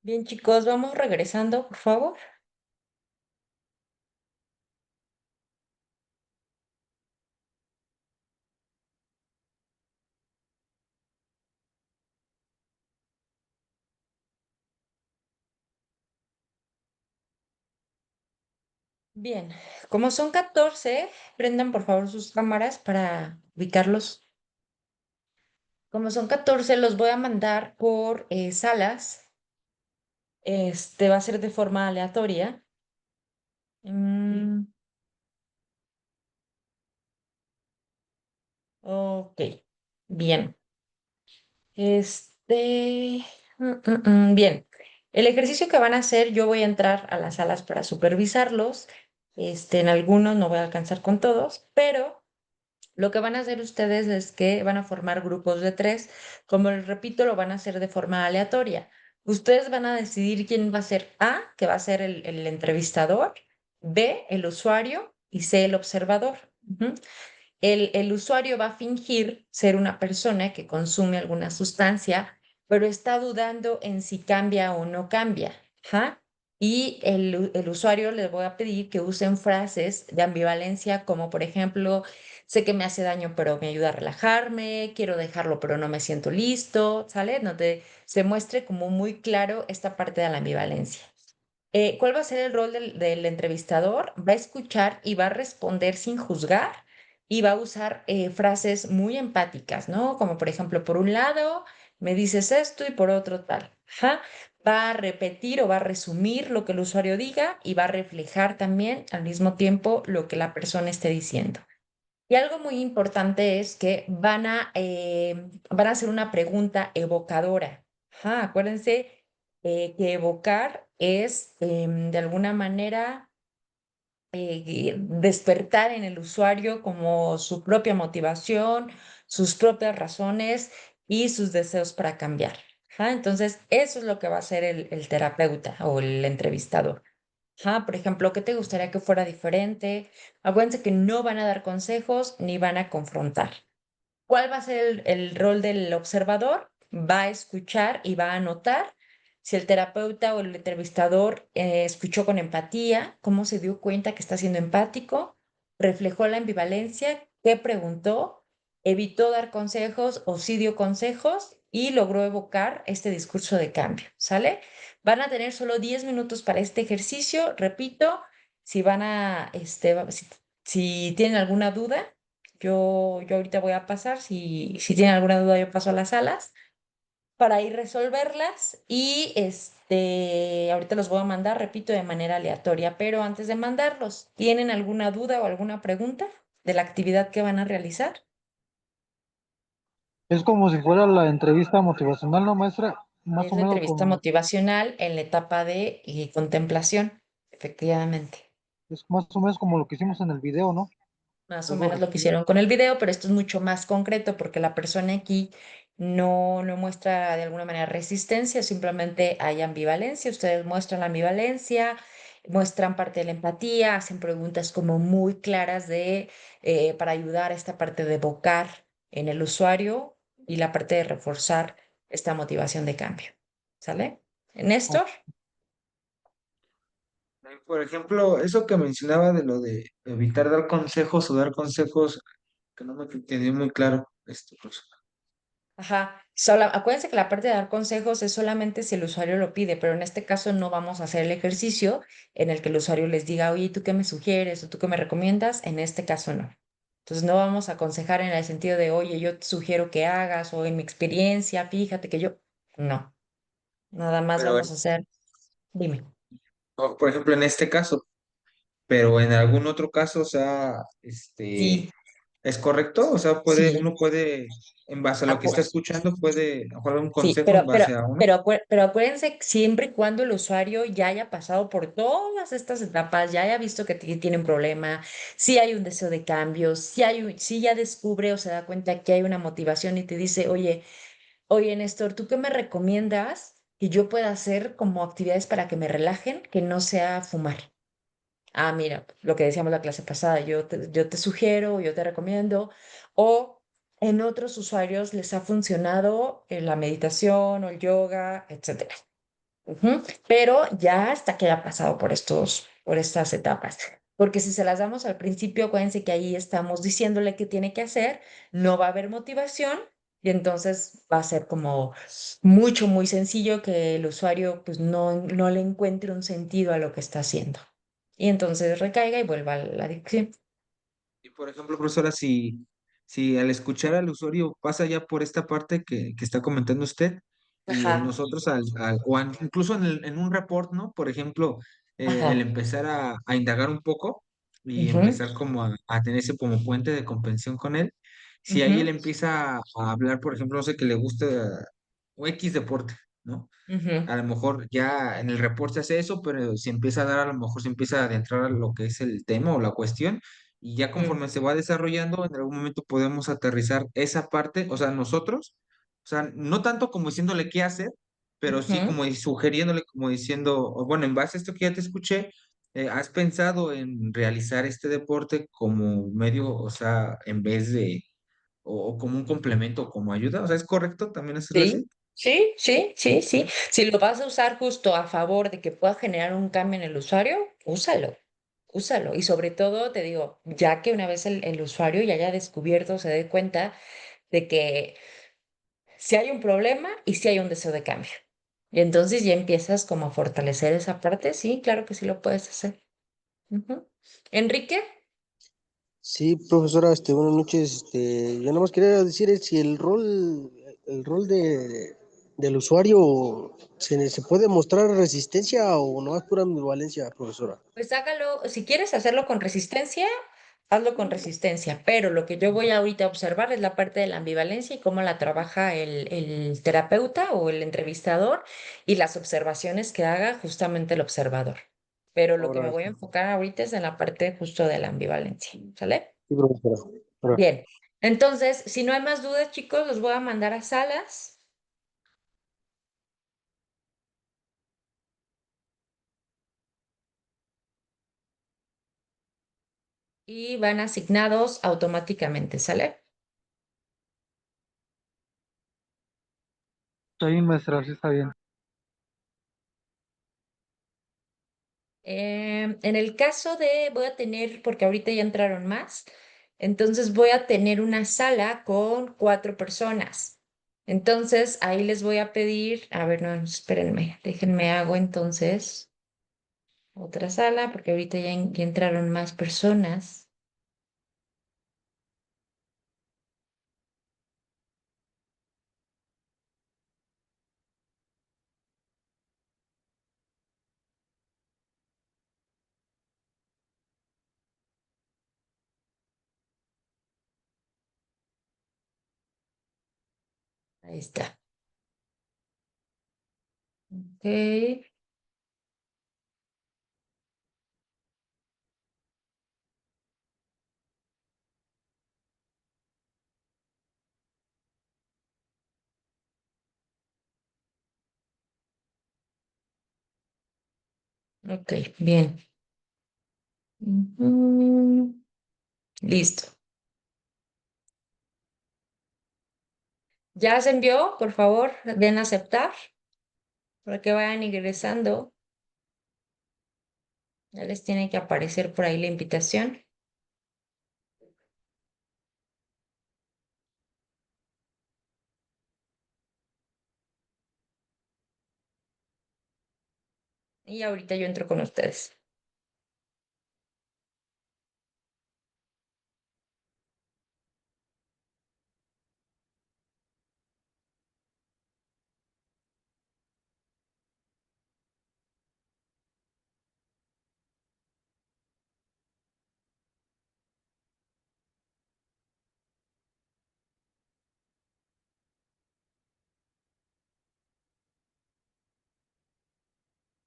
A: Bien, chicos, vamos regresando, por favor. Bien, como son 14, prendan por favor sus cámaras para ubicarlos. Como son 14, los voy a mandar por salas. Va a ser de forma aleatoria. Mm, ok, bien. Este, bien. El ejercicio que van a hacer, yo voy a entrar a las salas para supervisarlos. En algunos no voy a alcanzar con todos, pero lo que van a hacer ustedes es que van a formar grupos de 3. Como les repito, lo van a hacer de forma aleatoria. Ustedes van a decidir quién va a ser A, que va a ser el entrevistador, B, el usuario y C, el observador. Ujú. El usuario va a fingir ser una persona que consume alguna sustancia, pero está dudando en si cambia o no cambia. Ajá. Y el usuario les voy a pedir que usen frases de ambivalencia como, por ejemplo, sé que me hace daño, pero me ayuda a relajarme, quiero dejarlo, pero no me siento listo, ¿sale? Donde se muestre como muy claro esta parte de la ambivalencia. ¿Cuál va a ser el rol del entrevistador? Va a escuchar y va a responder sin juzgar y va a usar frases muy empáticas, ¿no? Como por ejemplo, por un lado, me dices esto y por otro tal. Ajá. Va a repetir o va a resumir lo que el usuario diga y va a reflejar también al mismo tiempo lo que la persona esté diciendo. Y algo muy importante es que van a hacer una pregunta evocadora. Ajá, acuérdense que evocar es de alguna manera despertar en el usuario como su propia motivación, sus propias razones y sus deseos para cambiar. Ajá, entonces, eso es lo que va a hacer el terapeuta o el entrevistador. Ajá, por ejemplo, ¿qué te gustaría que fuera diferente? Acuérdense que no van a dar consejos ni van a confrontar. ¿Cuál va a ser el rol del observador? Va a escuchar y va a anotar si el terapeuta o el entrevistador escuchó con empatía, cómo se dio cuenta que está siendo empático, reflejó la ambivalencia, qué preguntó, evitó dar consejos o sí dio consejos y logró evocar este discurso de cambio, ¿sale? Van a tener solo 10 minutos para este ejercicio. Repito, si van a, si tienen alguna duda, yo ahorita voy a pasar, si tienen alguna duda, yo paso a las salas para ir resolverlas y ahorita los voy a mandar, repito, de manera aleatoria, pero antes de mandarlos, ¿tienen alguna duda o alguna pregunta de la actividad que van a realizar?
B: Es como si fuera la entrevista motivacional, ¿no, maestra? Más
A: Es
B: o
A: la
B: menos
A: entrevista
B: como,
A: motivacional en la etapa de contemplación, efectivamente.
B: es más o menos como lo que hicimos en el video, ¿no?
A: Más o
B: Algo
A: menos lo que
B: repetido.
A: hicieron con el video, pero esto es mucho más concreto porque la persona aquí no muestra de alguna manera resistencia, simplemente hay ambivalencia. Ustedes muestran la ambivalencia, muestran parte de la empatía, hacen preguntas como muy claras para ayudar a esta parte de evocar en el usuario y la parte de reforzar esta motivación de cambio. ¿Sale?
B: Oh,
A: Néstor,
E: Por ejemplo, eso que mencionaba de lo de evitar dar consejos o dar consejos, que no me entendí muy claro, profesor.
A: ajá. Acuérdense que la parte de dar consejos es solamente si el usuario lo pide, pero en este caso no vamos a hacer el ejercicio en el que el usuario les diga, oye, ¿tú qué me sugieres o tú qué me recomiendas? En este caso no. Entonces no vamos a aconsejar en el sentido de, oye, yo te sugiero que hagas o en mi experiencia, fíjate que yo. No, nada más
E: Pero,
A: vamos a hacer, dime.
E: por ejemplo, en este caso, pero en algún otro caso, o sea,
A: Sí,
E: ¿es correcto? O sea,
A: sí.
E: uno puede, en base a lo que está escuchando, puede a lo mejor dar un
A: Sí,
E: consejo en base a uno.
A: pero acuérdense que siempre y cuando el usuario ya haya pasado por todas estas etapas, ya haya visto que tiene un problema, si hay un deseo de cambio, si ya descubre o se da cuenta que hay una motivación y te dice, oye, Néstor, ¿tú qué me recomiendas que yo pueda hacer como actividades para que me relajen, que no sea fumar? Ah, mira, lo que decíamos la clase pasada, yo te sugiero, yo te recomiendo, o en otros usuarios les ha funcionado la meditación o el yoga, etcétera. Ujú. Pero ya hasta que haya pasado por estas etapas. Porque si se las damos al principio, acuérdense que ahí estamos diciéndole qué tiene que hacer, no va a haber motivación y entonces va a ser como muy sencillo que el usuario pues no le encuentre un sentido a lo que está haciendo. Y entonces recaiga y vuelva a la adicción.
E: Y por ejemplo, profesora, si al escuchar al usuario pasa ya por esta parte que está comentando usted, y
A: Ajá,
E: nosotros incluso en un report, ¿no? Por ejemplo, el
A: ajá.
E: empezar a indagar un poco y
A: Ujú,
E: empezar como a tener ese como puente de comprensión con él, si ahí él
A: ujú,
E: empieza a hablar, por ejemplo, no sé, que le gusta o X deporte, ¿no?
A: ujú,
E: A lo mejor ya en el report se hace eso, pero se empieza a dar, a lo mejor se empieza a adentrar a lo que es el tema o la cuestión, y ya
A: mm,
E: conforme se va desarrollando, en algún momento podemos aterrizar esa parte, o sea, nosotros, o sea, no tanto como diciéndole qué hacer, pero sí
A: ujú.
E: como sugiriéndole, como diciendo, bueno, en base a esto que ya te escuché, ¿has pensado en realizar este deporte como medio, o sea, en vez de, o como un complemento, como ayuda? O sea, ¿es correcto también hacerlo
A: Sí,
E: así?
A: sí. Si lo vas a usar justo a favor de que pueda generar un cambio en el usuario, úsalo. Y sobre todo, te digo, ya que una vez el usuario ya haya descubierto, se dé cuenta de que si hay un problema y si hay un deseo de cambio. Y entonces ya empiezas como a fortalecer esa parte. Sí, claro que sí lo puedes hacer. Ujú. Enrique,
K: Sí, profesora, buenas noches. Yo nada más quería decir si el rol del usuario se puede mostrar resistencia o no es pura ambivalencia, profesora.
A: pues hágalo, si quieres hacerlo con resistencia, hazlo con resistencia, pero lo que yo voy ahorita a observar es la parte de la ambivalencia y cómo la trabaja el terapeuta o el entrevistador y las observaciones que haga justamente el observador. Pero lo que me
K: Ahora,
A: voy a enfocar ahorita es en la parte justo de la ambivalencia, ¿sale?
K: sí, profesora. Ahora,
A: Bien, entonces, si no hay más dudas, chicos, los voy a mandar a salas y van asignados automáticamente, ¿sale?
B: Está bien, maestra, sí está bien.
A: En el caso de, voy a tener, porque ahorita ya entraron más, entonces voy a tener una sala con 4 personas. Entonces ahí les voy a pedir, a ver, no, espérenme, déjenme hago entonces otra sala, porque ahorita ya entraron más personas. Ahí está. Ok, ok, bien. Ujú, listo. ¿Ya se envió? Por favor, den a aceptar para que vayan ingresando. Ya les tiene que aparecer por ahí la invitación. Y ahorita yo entro con ustedes.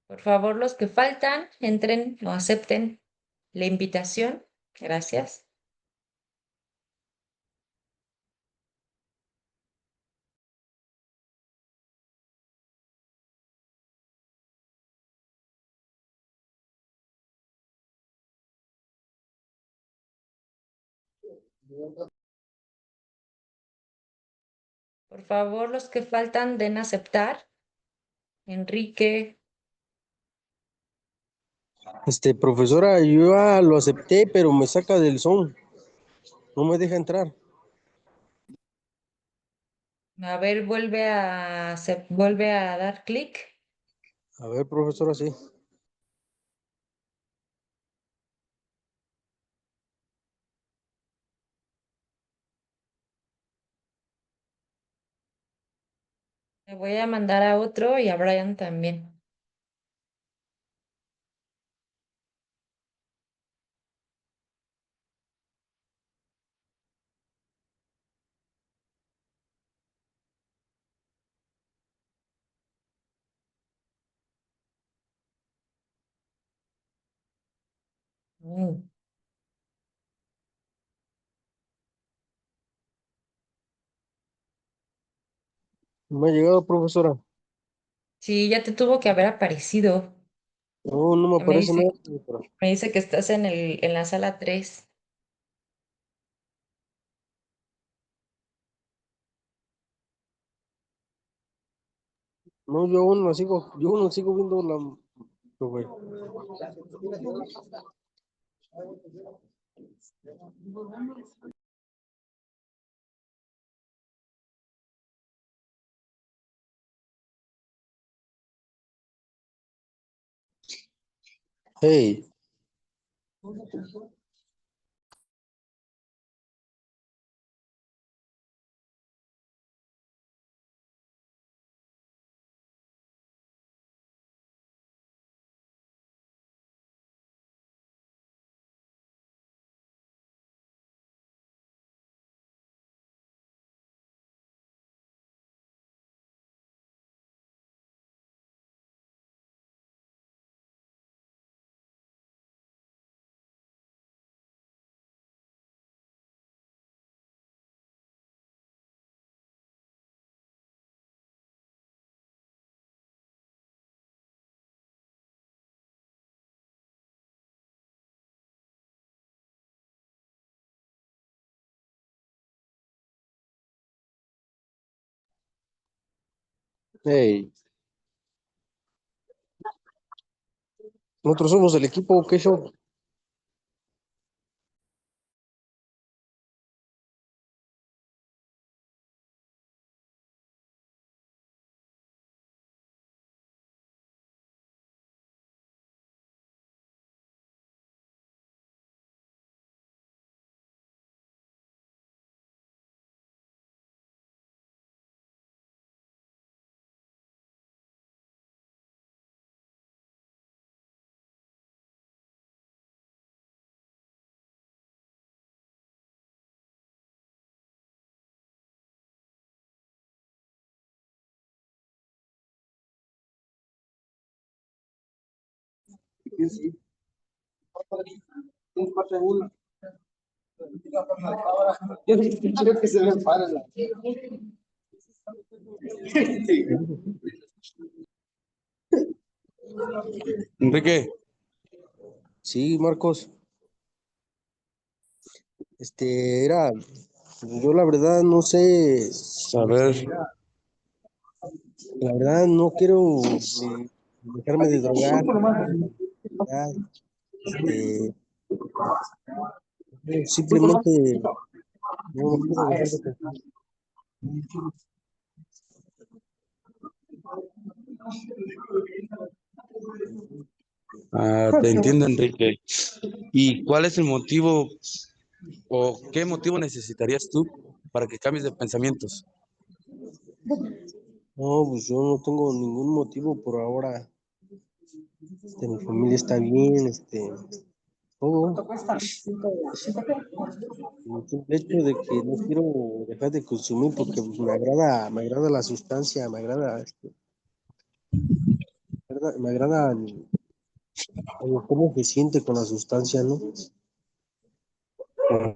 A: Por favor, los que faltan, entren o acepten la invitación. Gracias. Por favor, los que faltan, den a aceptar Enrique.
K: Profesora, yo ya lo acepté, pero me saca del Zoom. No me deja entrar.
A: A ver, vuelve a dar clic.
K: A ver, profesora, sí.
A: Le voy a mandar a otro y a Brian también. Mm.
K: No me ha llegado, profesora.
A: Sí, ya te tuvo que haber aparecido.
K: No, no me
A: Me
K: aparece
A: dice,
K: nada, profesora.
A: me dice que estás en la sala 3.
K: No, yo aún la sigo viendo la. Profe. Hey, hey. Nosotros somos el equipo, ¿qué show? Yo quiero que se me pare la. Enrique. Sí, Marcos. Yo la verdad no sé, a ver, la verdad no quiero dejarme de drogar. Ya, este, simplemente no quiero dejar de pensar.
L: Ah, te entiendo, Enrique. ¿Y cuál es el motivo o qué motivo necesitarías tú para que cambies de pensamientos?
K: No, pues yo no tengo ningún motivo por ahora. Mi familia está bien, todo. El simple hecho de que no quiero dejar de consumir porque pues, me agrada la sustancia, me agrada cómo se siente con la sustancia, ¿no?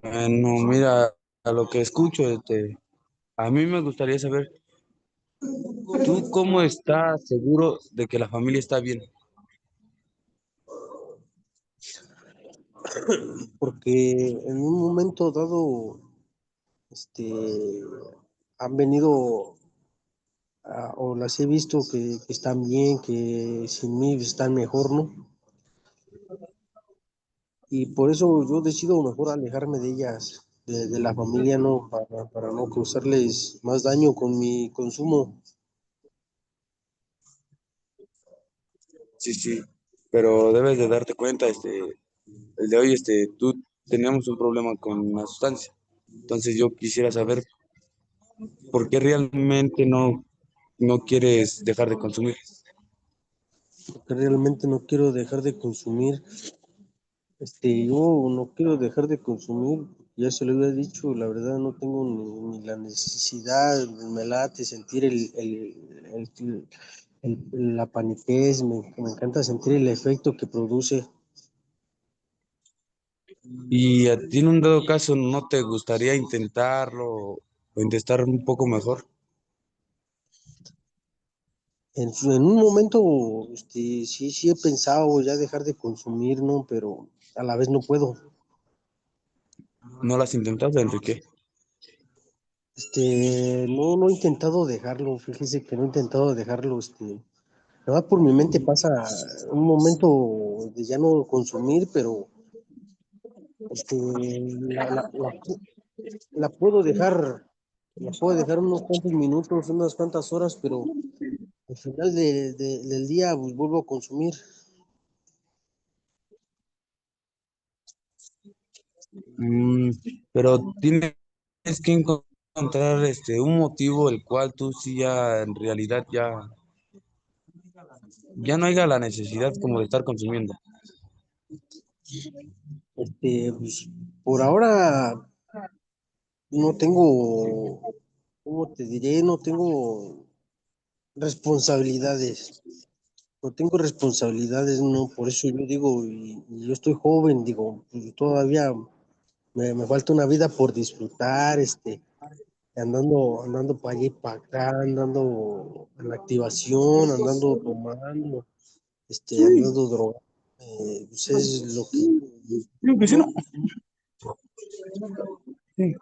L: Bueno, mira, a lo que escucho, a mí me gustaría saber, ¿tú cómo estás seguro de que la familia está bien?
K: Porque en un momento dado, este, han venido o las he visto que están bien, que sin mí están mejor, ¿no? Y por eso yo decido mejor alejarme de ellas, de la familia, ¿no? Para no causarles más daño con mi consumo.
L: Sí, sí, pero debes de darte cuenta, el de hoy, tú teníamos un problema con la sustancia. Entonces yo quisiera saber por qué realmente no quieres dejar de consumir.
K: Porque realmente no quiero dejar de consumir. Yo no quiero dejar de consumir, ya se lo había dicho, la verdad no tengo ni la necesidad, me late sentir la paniquez, me encanta sentir el efecto que produce.
L: Y a ti en un dado caso, ¿no te gustaría intentarlo o intentar un poco mejor?
K: En un momento, sí he pensado ya dejar de consumir, ¿no? Pero a la vez no puedo.
L: ¿No lo has intentado, Enrique?
K: No he intentado dejarlo, fíjese que no he intentado dejarlo, nada más por mi mente pasa un momento de ya no consumir, pero este, la, la, la, pu- la puedo dejar unos cuantos minutos, unas cuantas horas, pero al final del día pues, vuelvo a consumir.
L: Mm, pero tienes que encontrar un motivo el cual tú sí ya en realidad ya no haya la necesidad como de estar consumiendo.
K: Pues, por ahora no tengo, ¿cómo te diré? No tengo responsabilidades. No tengo responsabilidades, no, por eso yo digo, y yo estoy joven, digo, pues, todavía me falta una vida por disfrutar, andando para allá y para acá, andando en la activación, andando tomando, andando drogado, pues es lo que
L: Creo que sí,
K: no
L: ¿no? Sí.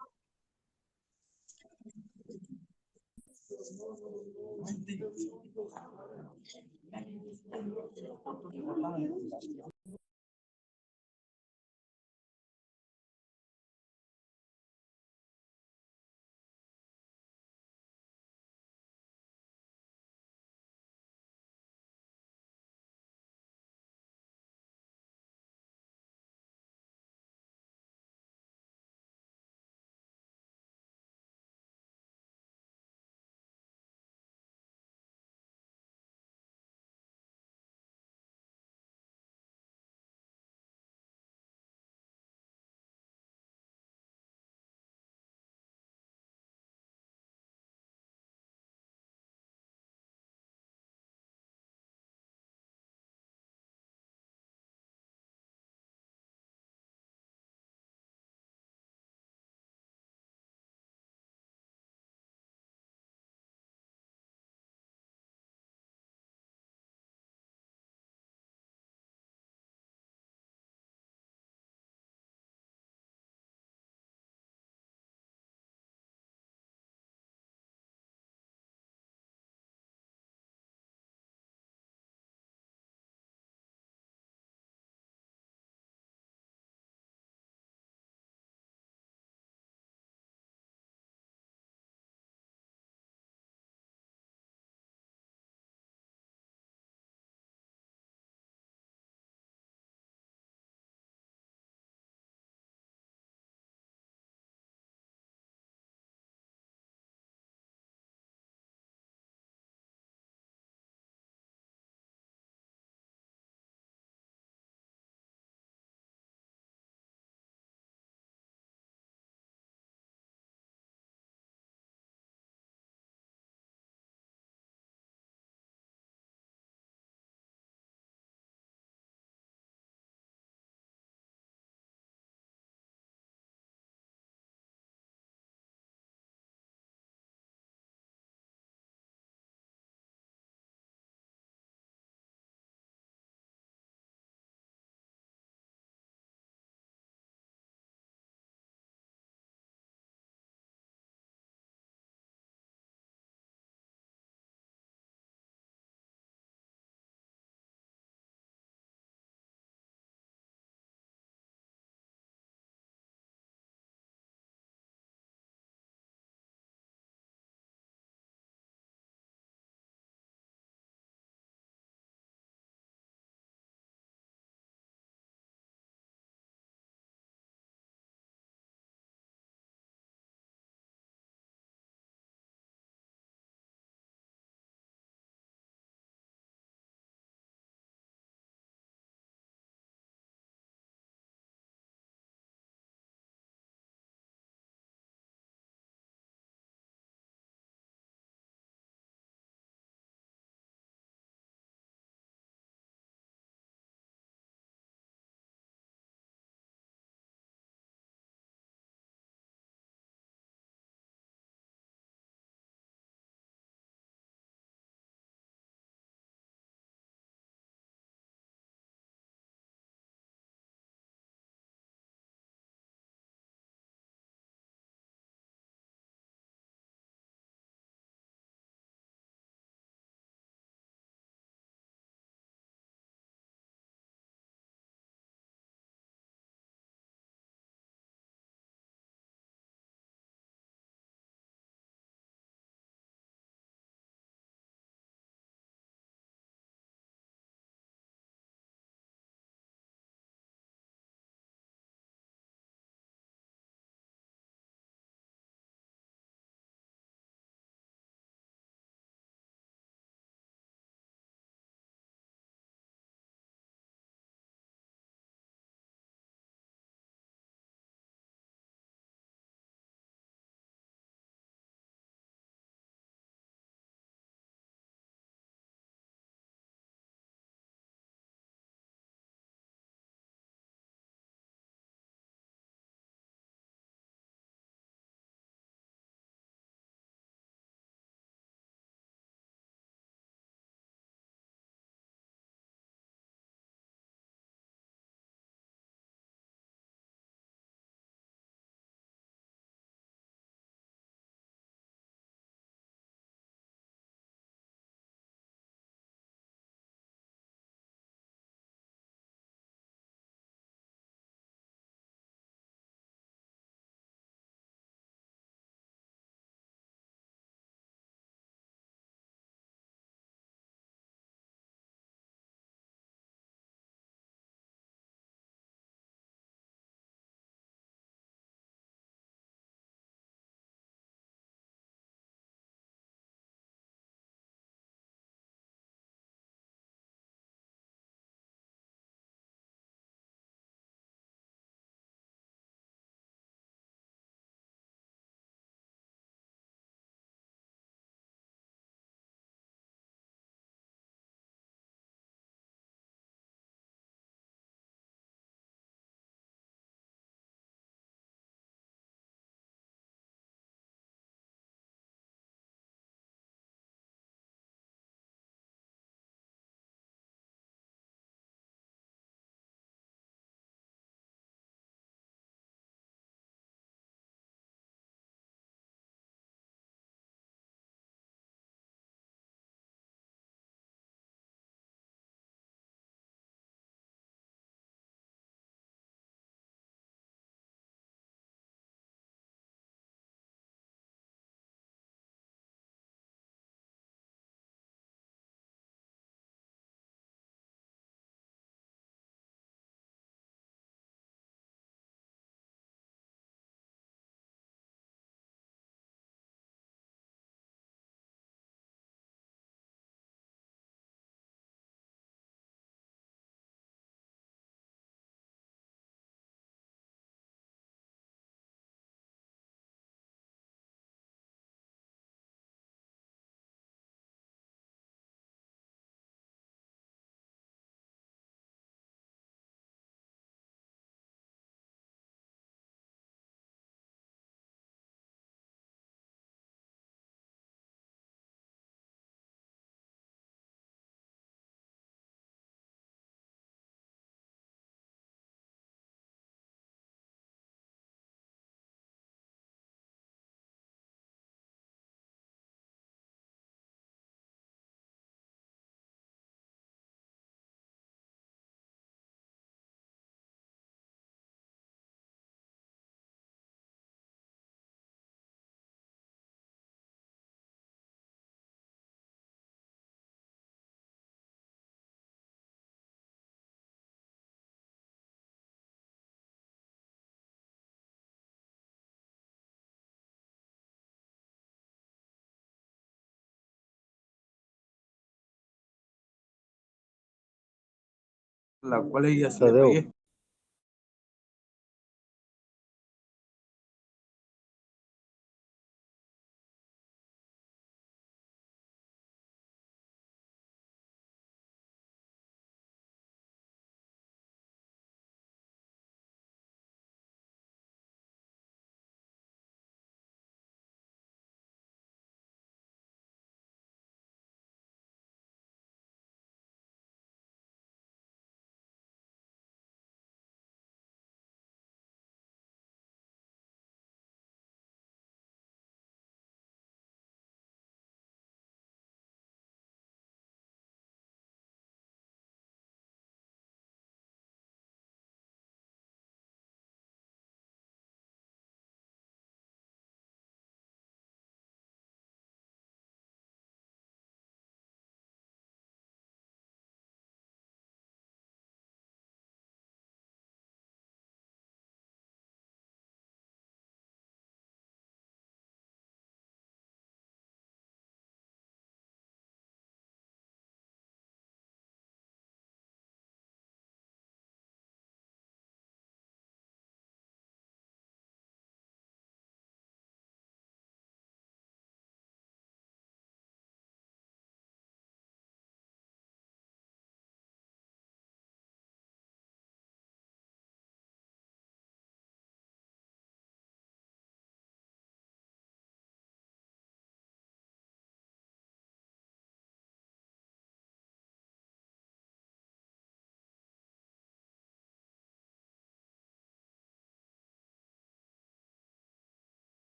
L: la cual ella sí le
K: Tadeo.
L: fallé.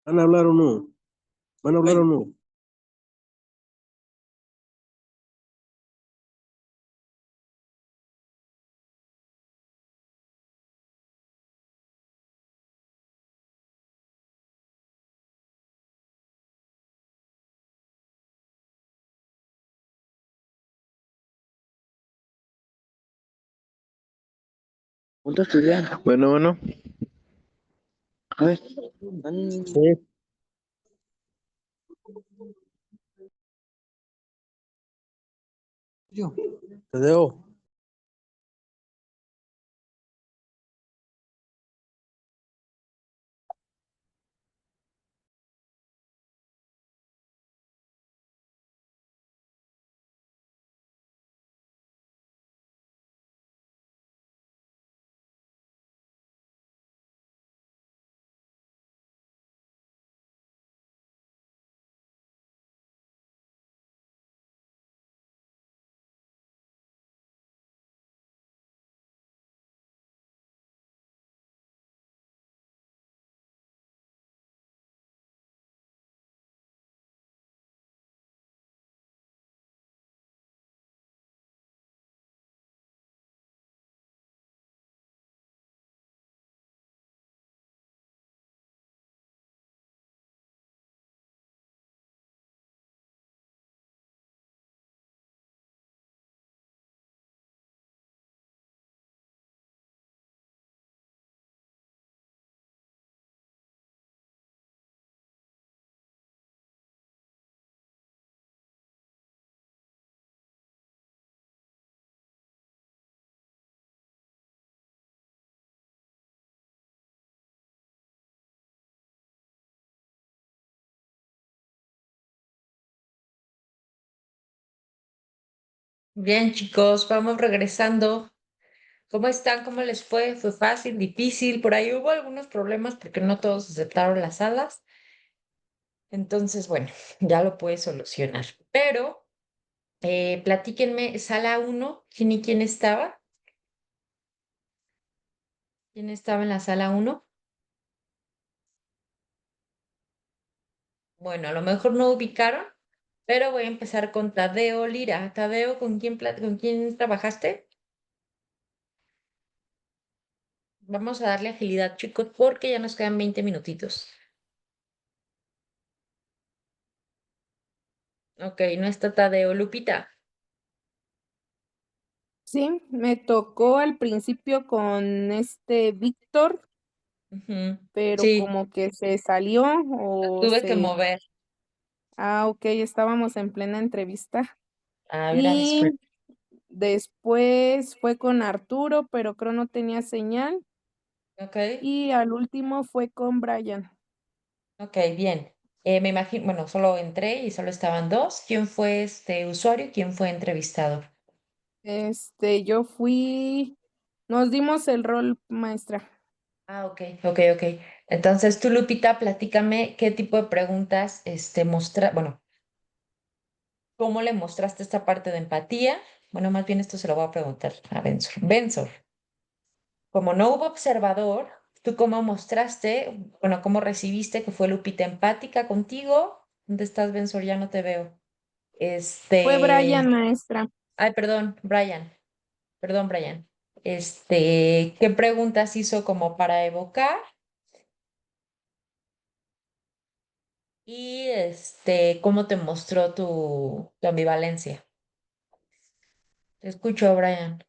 K: ¿Van a hablar o no? ¿Van a hablar o no?
M: Ponte a estudiar. Bueno, bueno. A ver.
K: Sí, Tadeo.
A: Bien, chicos, vamos regresando. ¿Cómo están? ¿Cómo les fue? ¿Fue fácil, difícil? Por ahí hubo algunos problemas porque no todos aceptaron las salas. Entonces, bueno, ya lo puedes solucionar. Pero platíquenme, sala uno, ¿quién y quién estaba? ¿Quién estaba en la sala uno? Bueno, a lo mejor no ubicaron, pero voy a empezar con Tadeo Lira. Tadeo, con quién trabajaste? Vamos a darle agilidad, chicos, porque ya nos quedan 20 minutitos. Ok, no está Tadeo. Lupita.
J: Sí, me tocó al principio con este Víctor,
A: Ujú.
J: pero
A: Sí,
J: como que se salió o
A: tuve que
J: se...
A: mover.
J: Ah, ok, estábamos en plena entrevista.
A: Ah, gracias.
J: Y después fue con Arturo, pero creo no tenía señal.
A: Ok,
J: Y al último fue con Brian.
A: ok, bien. Me imagino, bueno, solo entré y solo estaban dos. ¿Quién fue este usuario y quién fue entrevistado?
J: Yo fui, nos dimos el rol, maestra.
A: Ah, ok, ok, ok. Entonces tú, Lupita, platícame qué tipo de preguntas, bueno, cómo le mostraste esta parte de empatía. Bueno, más bien esto se lo voy a preguntar a Bensor. Bensor, como no hubo observador, ¿tú cómo mostraste, bueno, cómo recibiste que fue Lupita empática contigo? ¿Dónde estás, Bensor? Ya no te veo.
J: Fue
A: Este,
J: Brian, maestra.
A: ay, perdón, Brian, perdón, Brian. ¿Qué preguntas hizo como para evocar? Y ¿cómo te mostró tu ambivalencia? Te escucho, Brian.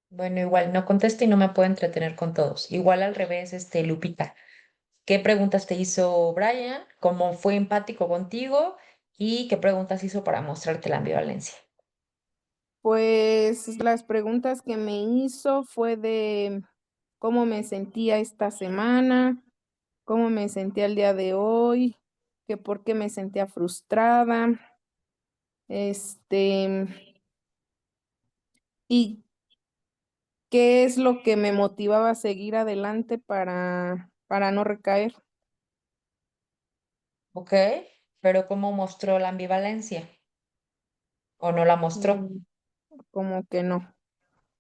A: Bueno, igual no contesto y no me puedo entretener con todos. Igual al revés, Lupita. ¿Qué preguntas te hizo Brian? ¿Cómo fue empático contigo? ¿Y qué preguntas hizo para mostrarte la ambivalencia?
J: Pues las preguntas que me hizo fue de cómo me sentía esta semana, cómo me sentía el día de hoy, que por qué me sentía frustrada, este, y qué es lo que me motivaba a seguir adelante para no recaer.
A: ¿Ok? Pero ¿cómo mostró la ambivalencia? ¿O no la mostró?
J: Mm, Como que no.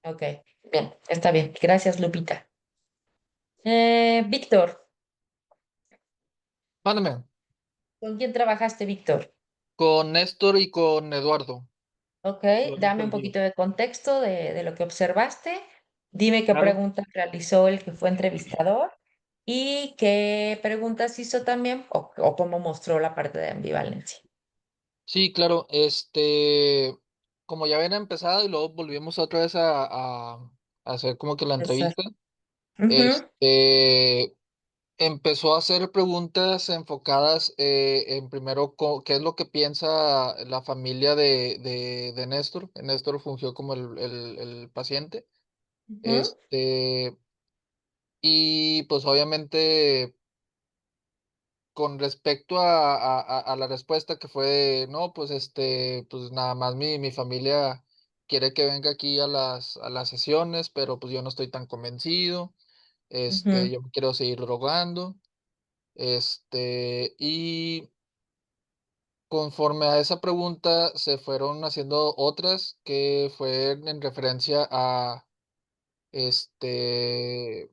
A: Ok, bien, está bien. Gracias, Lupita. Víctor,
D: Mándame.
A: ¿con quién trabajaste, Víctor?
D: Con Néstor y con Eduardo.
A: Ok,
D: Eduardo
A: dame un
D: Saldívar.
A: poquito de contexto de lo que observaste. Dime qué
D: Claro.
A: preguntas realizó el que fue entrevistador y qué preguntas hizo también o cómo mostró la parte de ambivalencia.
D: Sí, claro. Como ya habían empezado y luego volvimos otra vez a hacer como que la
A: Exacto.
D: entrevista,
A: Ujú,
D: este, empezó a hacer preguntas enfocadas en primero qué es lo que piensa la familia de Néstor. Néstor fungió como el paciente.
A: ujú,
D: Este, y pues obviamente con respecto a la respuesta que fue, no, pues pues nada más mi familia quiere que venga aquí a las sesiones, pero pues yo no estoy tan convencido,
A: ujú,
D: yo me quiero seguir drogando, y conforme a esa pregunta se fueron haciendo otras que fue en referencia a, este,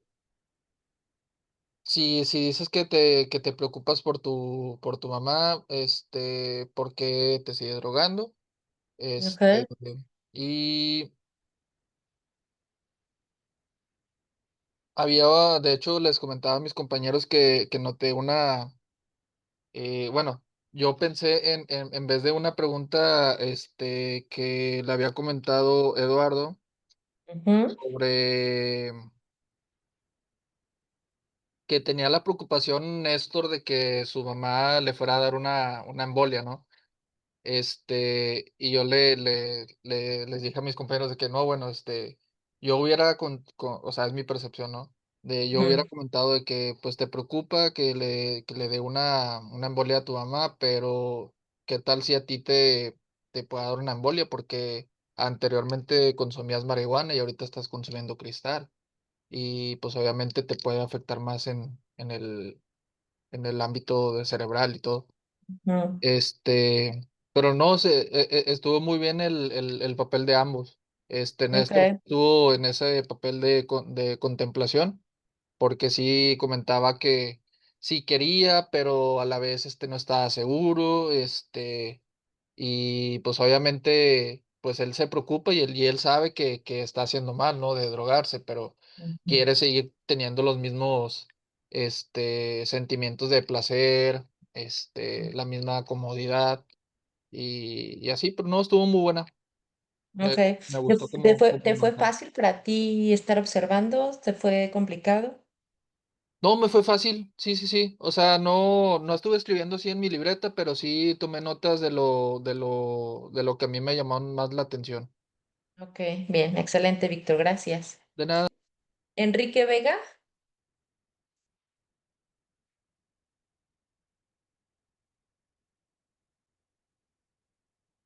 D: si dices que te preocupas por tu mamá, ¿por qué te sigue drogando?
A: ok,
D: Este, y de hecho, les comentaba a mis compañeros que noté bueno, yo pensé en vez de una pregunta, que le había comentado Eduardo
A: ujú,
D: sobre que tenía la preocupación Néstor de que su mamá le fuera a dar una embolia, ¿no? Y yo les dije a mis compañeros de que no, bueno, yo hubiera o sea, es mi percepción, ¿no? Yo hubiera
A: Ujú.
D: comentado de que pues te preocupa que le dé una embolia a tu mamá, pero ¿qué tal si a ti te puede dar una embolia? Porque anteriormente consumías marihuana y ahorita estás consumiendo cristal. Y pues obviamente te puede afectar más en el ámbito de cerebral y todo.
A: Ujú.
D: Pero no sé, estuvo muy bien el papel de ambos. Néstor
A: Ok.
D: estuvo en ese papel de contemplación, porque sí comentaba que sí quería, pero a la vez no estaba seguro, y pues obviamente, pues él se preocupa y él sabe que está haciendo mal, ¿no? De drogarse, pero
A: Ujú.
D: quiere seguir teniendo los mismos, sentimientos de placer, la misma comodidad y así, pero no, estuvo muy buena.
A: Ok.
D: Me gustó cómo
A: Te
D: lo
A: fue
D: manejaron.
A: fácil para ti estar observando? ¿Te fue complicado?
D: No, me fue fácil, sí, sí, sí. O sea, no estuve escribiendo así en mi libreta, pero sí tomé notas de lo que a mí me llamó más la atención.
A: Ok, bien, excelente, Víctor, gracias.
D: De nada.
A: Enrique Vega,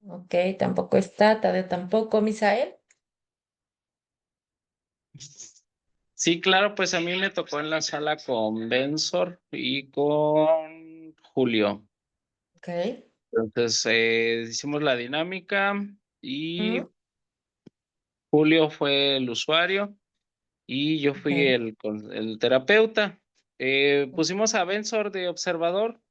A: ok, tampoco está, Tadeo tampoco, Misael,
F: Sí, claro, pues a mí me tocó en la sala con Bensor y con Julio.
A: ok.
F: Entonces, hicimos la dinámica
A: Mm,
F: y Julio fue el usuario y yo fui
A: ok,
F: el terapeuta. Pusimos a Bensor de observador,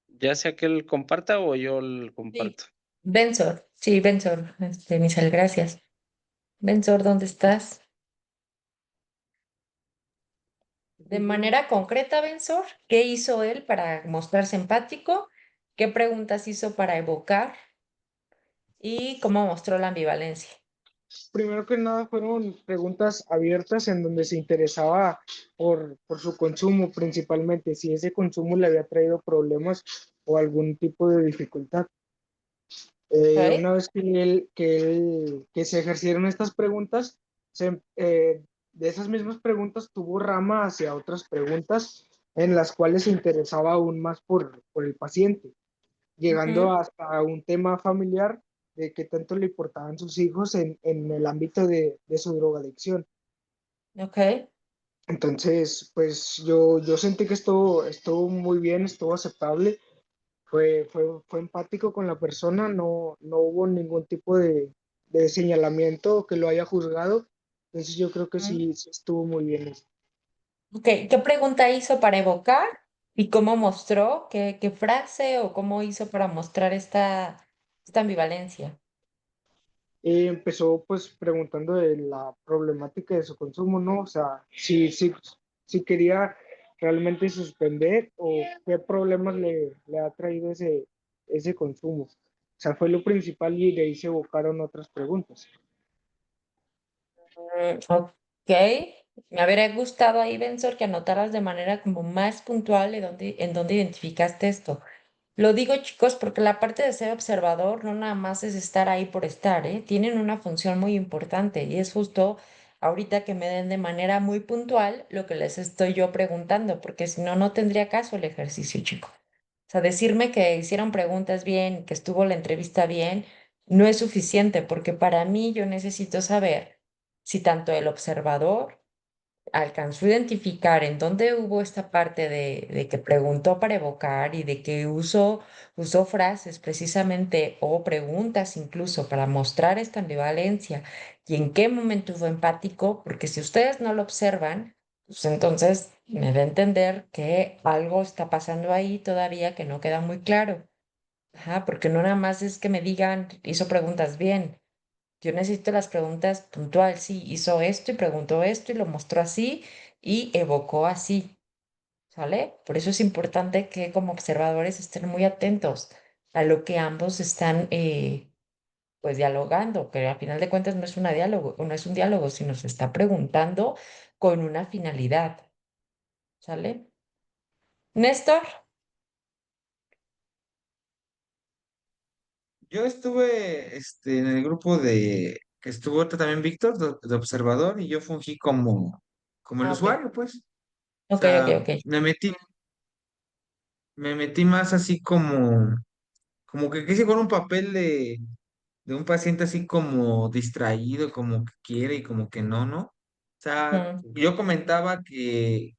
F: ya sea que él comparta o yo el
A: sí,
F: comparto.
A: Bensor, sí, Bensor, Misael, gracias. Bensor, ¿dónde estás? De manera concreta, Bensor, ¿qué hizo él para mostrarse empático? ¿Qué preguntas hizo para evocar? ¿Y cómo mostró la ambivalencia?
N: Primero que nada fueron preguntas abiertas en donde se interesaba por su consumo principalmente, si ese consumo le había traído problemas o algún tipo de dificultad.
A: Ok,
N: Una vez que se ejercieron estas preguntas, de esas mismas preguntas tuvo rama hacia otras preguntas en las cuales se interesaba aún más por el paciente, llegando
A: ujú,
N: hasta un tema familiar de qué tanto le importaban sus hijos en el ámbito de su drogadicción.
A: ok.
N: Entonces, pues yo sentí que estuvo muy bien, estuvo aceptable, fue empático con la persona, no hubo ningún tipo de señalamiento que lo haya juzgado. Entonces yo creo que
A: Mm.
N: sí estuvo muy bien eso.
A: Ok, ¿qué pregunta hizo para evocar y cómo mostró? ¿Qué frase o cómo hizo para mostrar esta ambivalencia?
N: Empezó pues preguntando de la problemática de su consumo, ¿no? O sea, si quería realmente suspender o qué problemas le ha traído ese consumo. O sea, fue lo principal y de ahí se evocaron otras preguntas.
A: Ok, me habría gustado ahí, Bensor, que anotaras de manera como más puntual en dónde identificaste esto. Lo digo, chicos, porque la parte de ser observador no nada más es estar ahí por estar, ¿eh? Tienen una función muy importante y es justo ahorita que me den de manera muy puntual lo que les estoy yo preguntando, porque si no, no tendría caso el ejercicio, chicos. O sea, decirme que hicieron preguntas bien, que estuvo la entrevista bien, no es suficiente, porque para mí yo necesito saber si tanto el observador alcanzó a identificar en dónde hubo esta parte de que preguntó para evocar y de que usó frases precisamente o preguntas incluso para mostrar esta ambivalencia y en qué momento fue empático, porque si ustedes no lo observan, pues entonces me da a entender que algo está pasando ahí todavía que no queda muy claro. Ajá, porque no nada más es que me digan, hizo preguntas bien. Yo necesito las preguntas puntual, sí, hizo esto y preguntó esto y lo mostró así y evocó así, ¿sale? Por eso es importante que como observadores estén muy atentos a lo que ambos están pues dialogando, que al final de cuentas no es una diálogo, no es un diálogo, sino se está preguntando con una finalidad, ¿sale? Néstor,
E: Yo estuve en el grupo que estuvo ahorita también Víctor, de observador, y yo fungí como como el
A: Ah, ok.
E: usuario, pues. O
A: Ok, ok,
E: sea,
A: ok.
E: me metí más así como que quise con un papel de un paciente así como distraído, como que quiere y como que no, ¿no? O sea,
A: Ujú,
E: yo comentaba que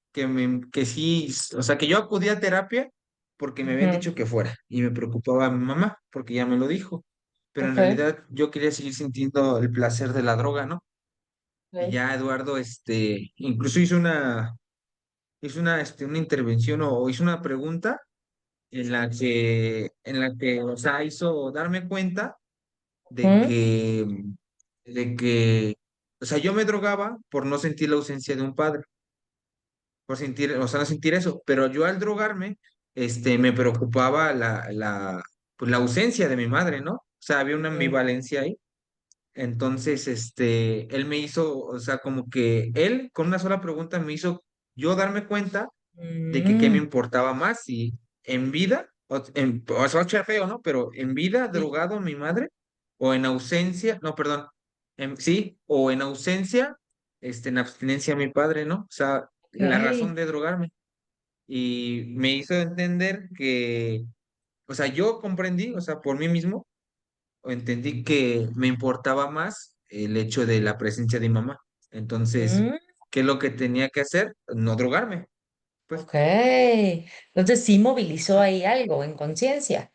E: sí, o sea, que yo acudía a terapia porque me habían
A: ujú,
E: dicho que fuera y me preocupaba a mi mamá porque ya me lo dijo, pero en
A: ok,
E: realidad yo quería seguir sintiendo el placer de la droga, ¿no? Y
A: ok.
E: ya Eduardo, incluso hizo una intervención o hizo una pregunta en la que, o sea, hizo darme cuenta de
A: Ujú,
E: que, de que, o sea, yo me drogaba por no sentir la ausencia de un padre, por sentir, o sea, no sentir eso, pero yo al drogarme, me preocupaba pues, la ausencia de mi madre, ¿no? O sea, había una
A: ujú,
E: ambivalencia ahí. Entonces, él me hizo, o sea, como que él con una sola pregunta me hizo yo darme cuenta de que qué me
A: mm,
E: importaba más, si en vida, o sea, va feo, ¿no? Pero en vida,
A: sí,
E: drogado mi madre, o en ausencia, no, perdón, sí, o en ausencia, en abstinencia mi padre, ¿no? O sea, la razón
A: ok.
E: de drogarme. Y me hizo entender que, o sea, yo comprendí, o sea, por mí mismo, o entendí que me importaba más el hecho de la presencia de mi mamá. Entonces,
A: Mm,
E: ¿qué es lo que tenía que hacer? No drogarme, pues.
A: ok. Entonces sí movilizó ahí algo en conciencia.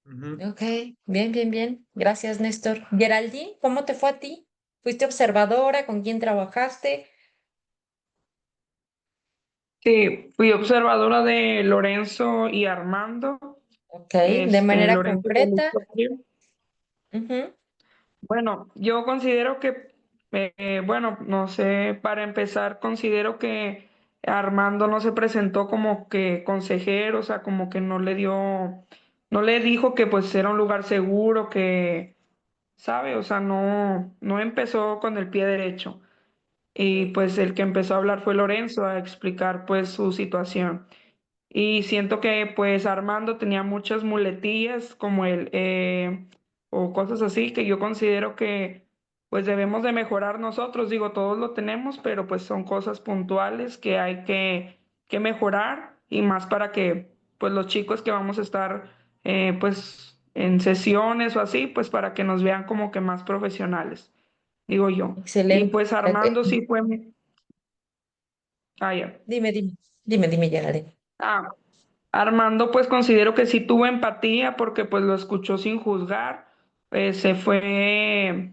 E: Ujú.
A: Ok, bien, bien, bien. Gracias, Néstor. Geraldine, ¿cómo te fue a ti? ¿Fuiste observadora? ¿Con quién trabajaste?
I: Sí, fui observadora de Lorenzo y Armando.
A: Ok, de manera
I: Lorenzo fue el
A: concreta.
I: usuario.
A: Ujú,
I: Bueno, yo considero que, bueno, no sé, para empezar, considero que Armando no se presentó como que consejero, o sea, como que no le dio, no le dijo que pues era un lugar seguro, que, ¿sabe? O sea, no empezó con el pie derecho. Y pues el que empezó a hablar fue Lorenzo, a explicar pues su situación. Y siento que pues Armando tenía muchas muletillas como o cosas así que yo considero que pues debemos de mejorar nosotros. Digo, todos lo tenemos, pero pues son cosas puntuales que hay que mejorar y más para que pues los chicos que vamos a estar pues en sesiones o así, pues para que nos vean como que más profesionales, digo yo. Y
A: excelente.
I: pues Armando sí fue... Ah, ya.
A: Dime, dime, dime, dime, Geraldine.
I: Ah, Armando, pues considero que sí tuvo empatía porque pues lo escuchó sin juzgar, se fue,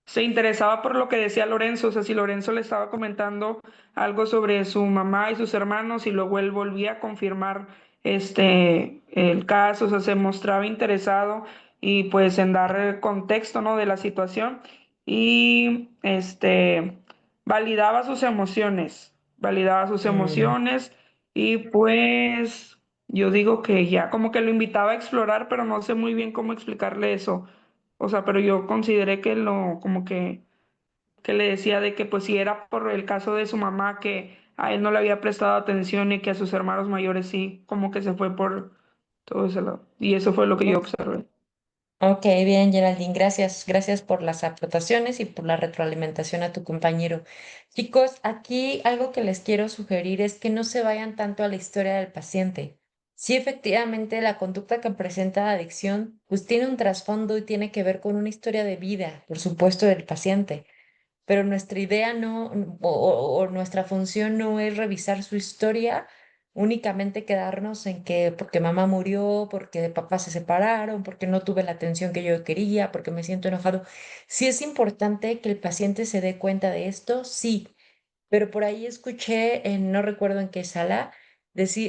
I: se interesaba por lo que decía Lorenzo, o sea, si Lorenzo le estaba comentando algo sobre su mamá y sus hermanos y luego él volvía a confirmar el caso, o sea, se mostraba interesado y pues en dar contexto, ¿no? De la situación y validaba sus
A: Mm,
I: emociones y pues yo digo que ya como que lo invitaba a explorar, pero no sé muy bien cómo explicarle eso. O sea, pero yo consideré que como que le decía de que pues si era por el caso de su mamá que a él no le había prestado atención y que a sus hermanos mayores sí, como que se fue por todo ese lado. Y eso fue lo que yo observé.
A: ok, bien, Geraldine, gracias. Gracias por las aportaciones y por la retroalimentación a tu compañero. Chicos, aquí algo que les quiero sugerir es que no se vayan tanto a la historia del paciente. Sí, efectivamente, la conducta que presenta la adicción, pues tiene un trasfondo y tiene que ver con una historia de vida, por supuesto, del paciente. Pero nuestra idea no, o nuestra función no es revisar su historia, únicamente quedarnos en que porque mamá murió, porque de papá se separaron, porque no tuve la atención que yo quería, porque me siento enojado. Sí es importante que el paciente se dé cuenta de esto, sí, pero por ahí escuché, no recuerdo en qué sala,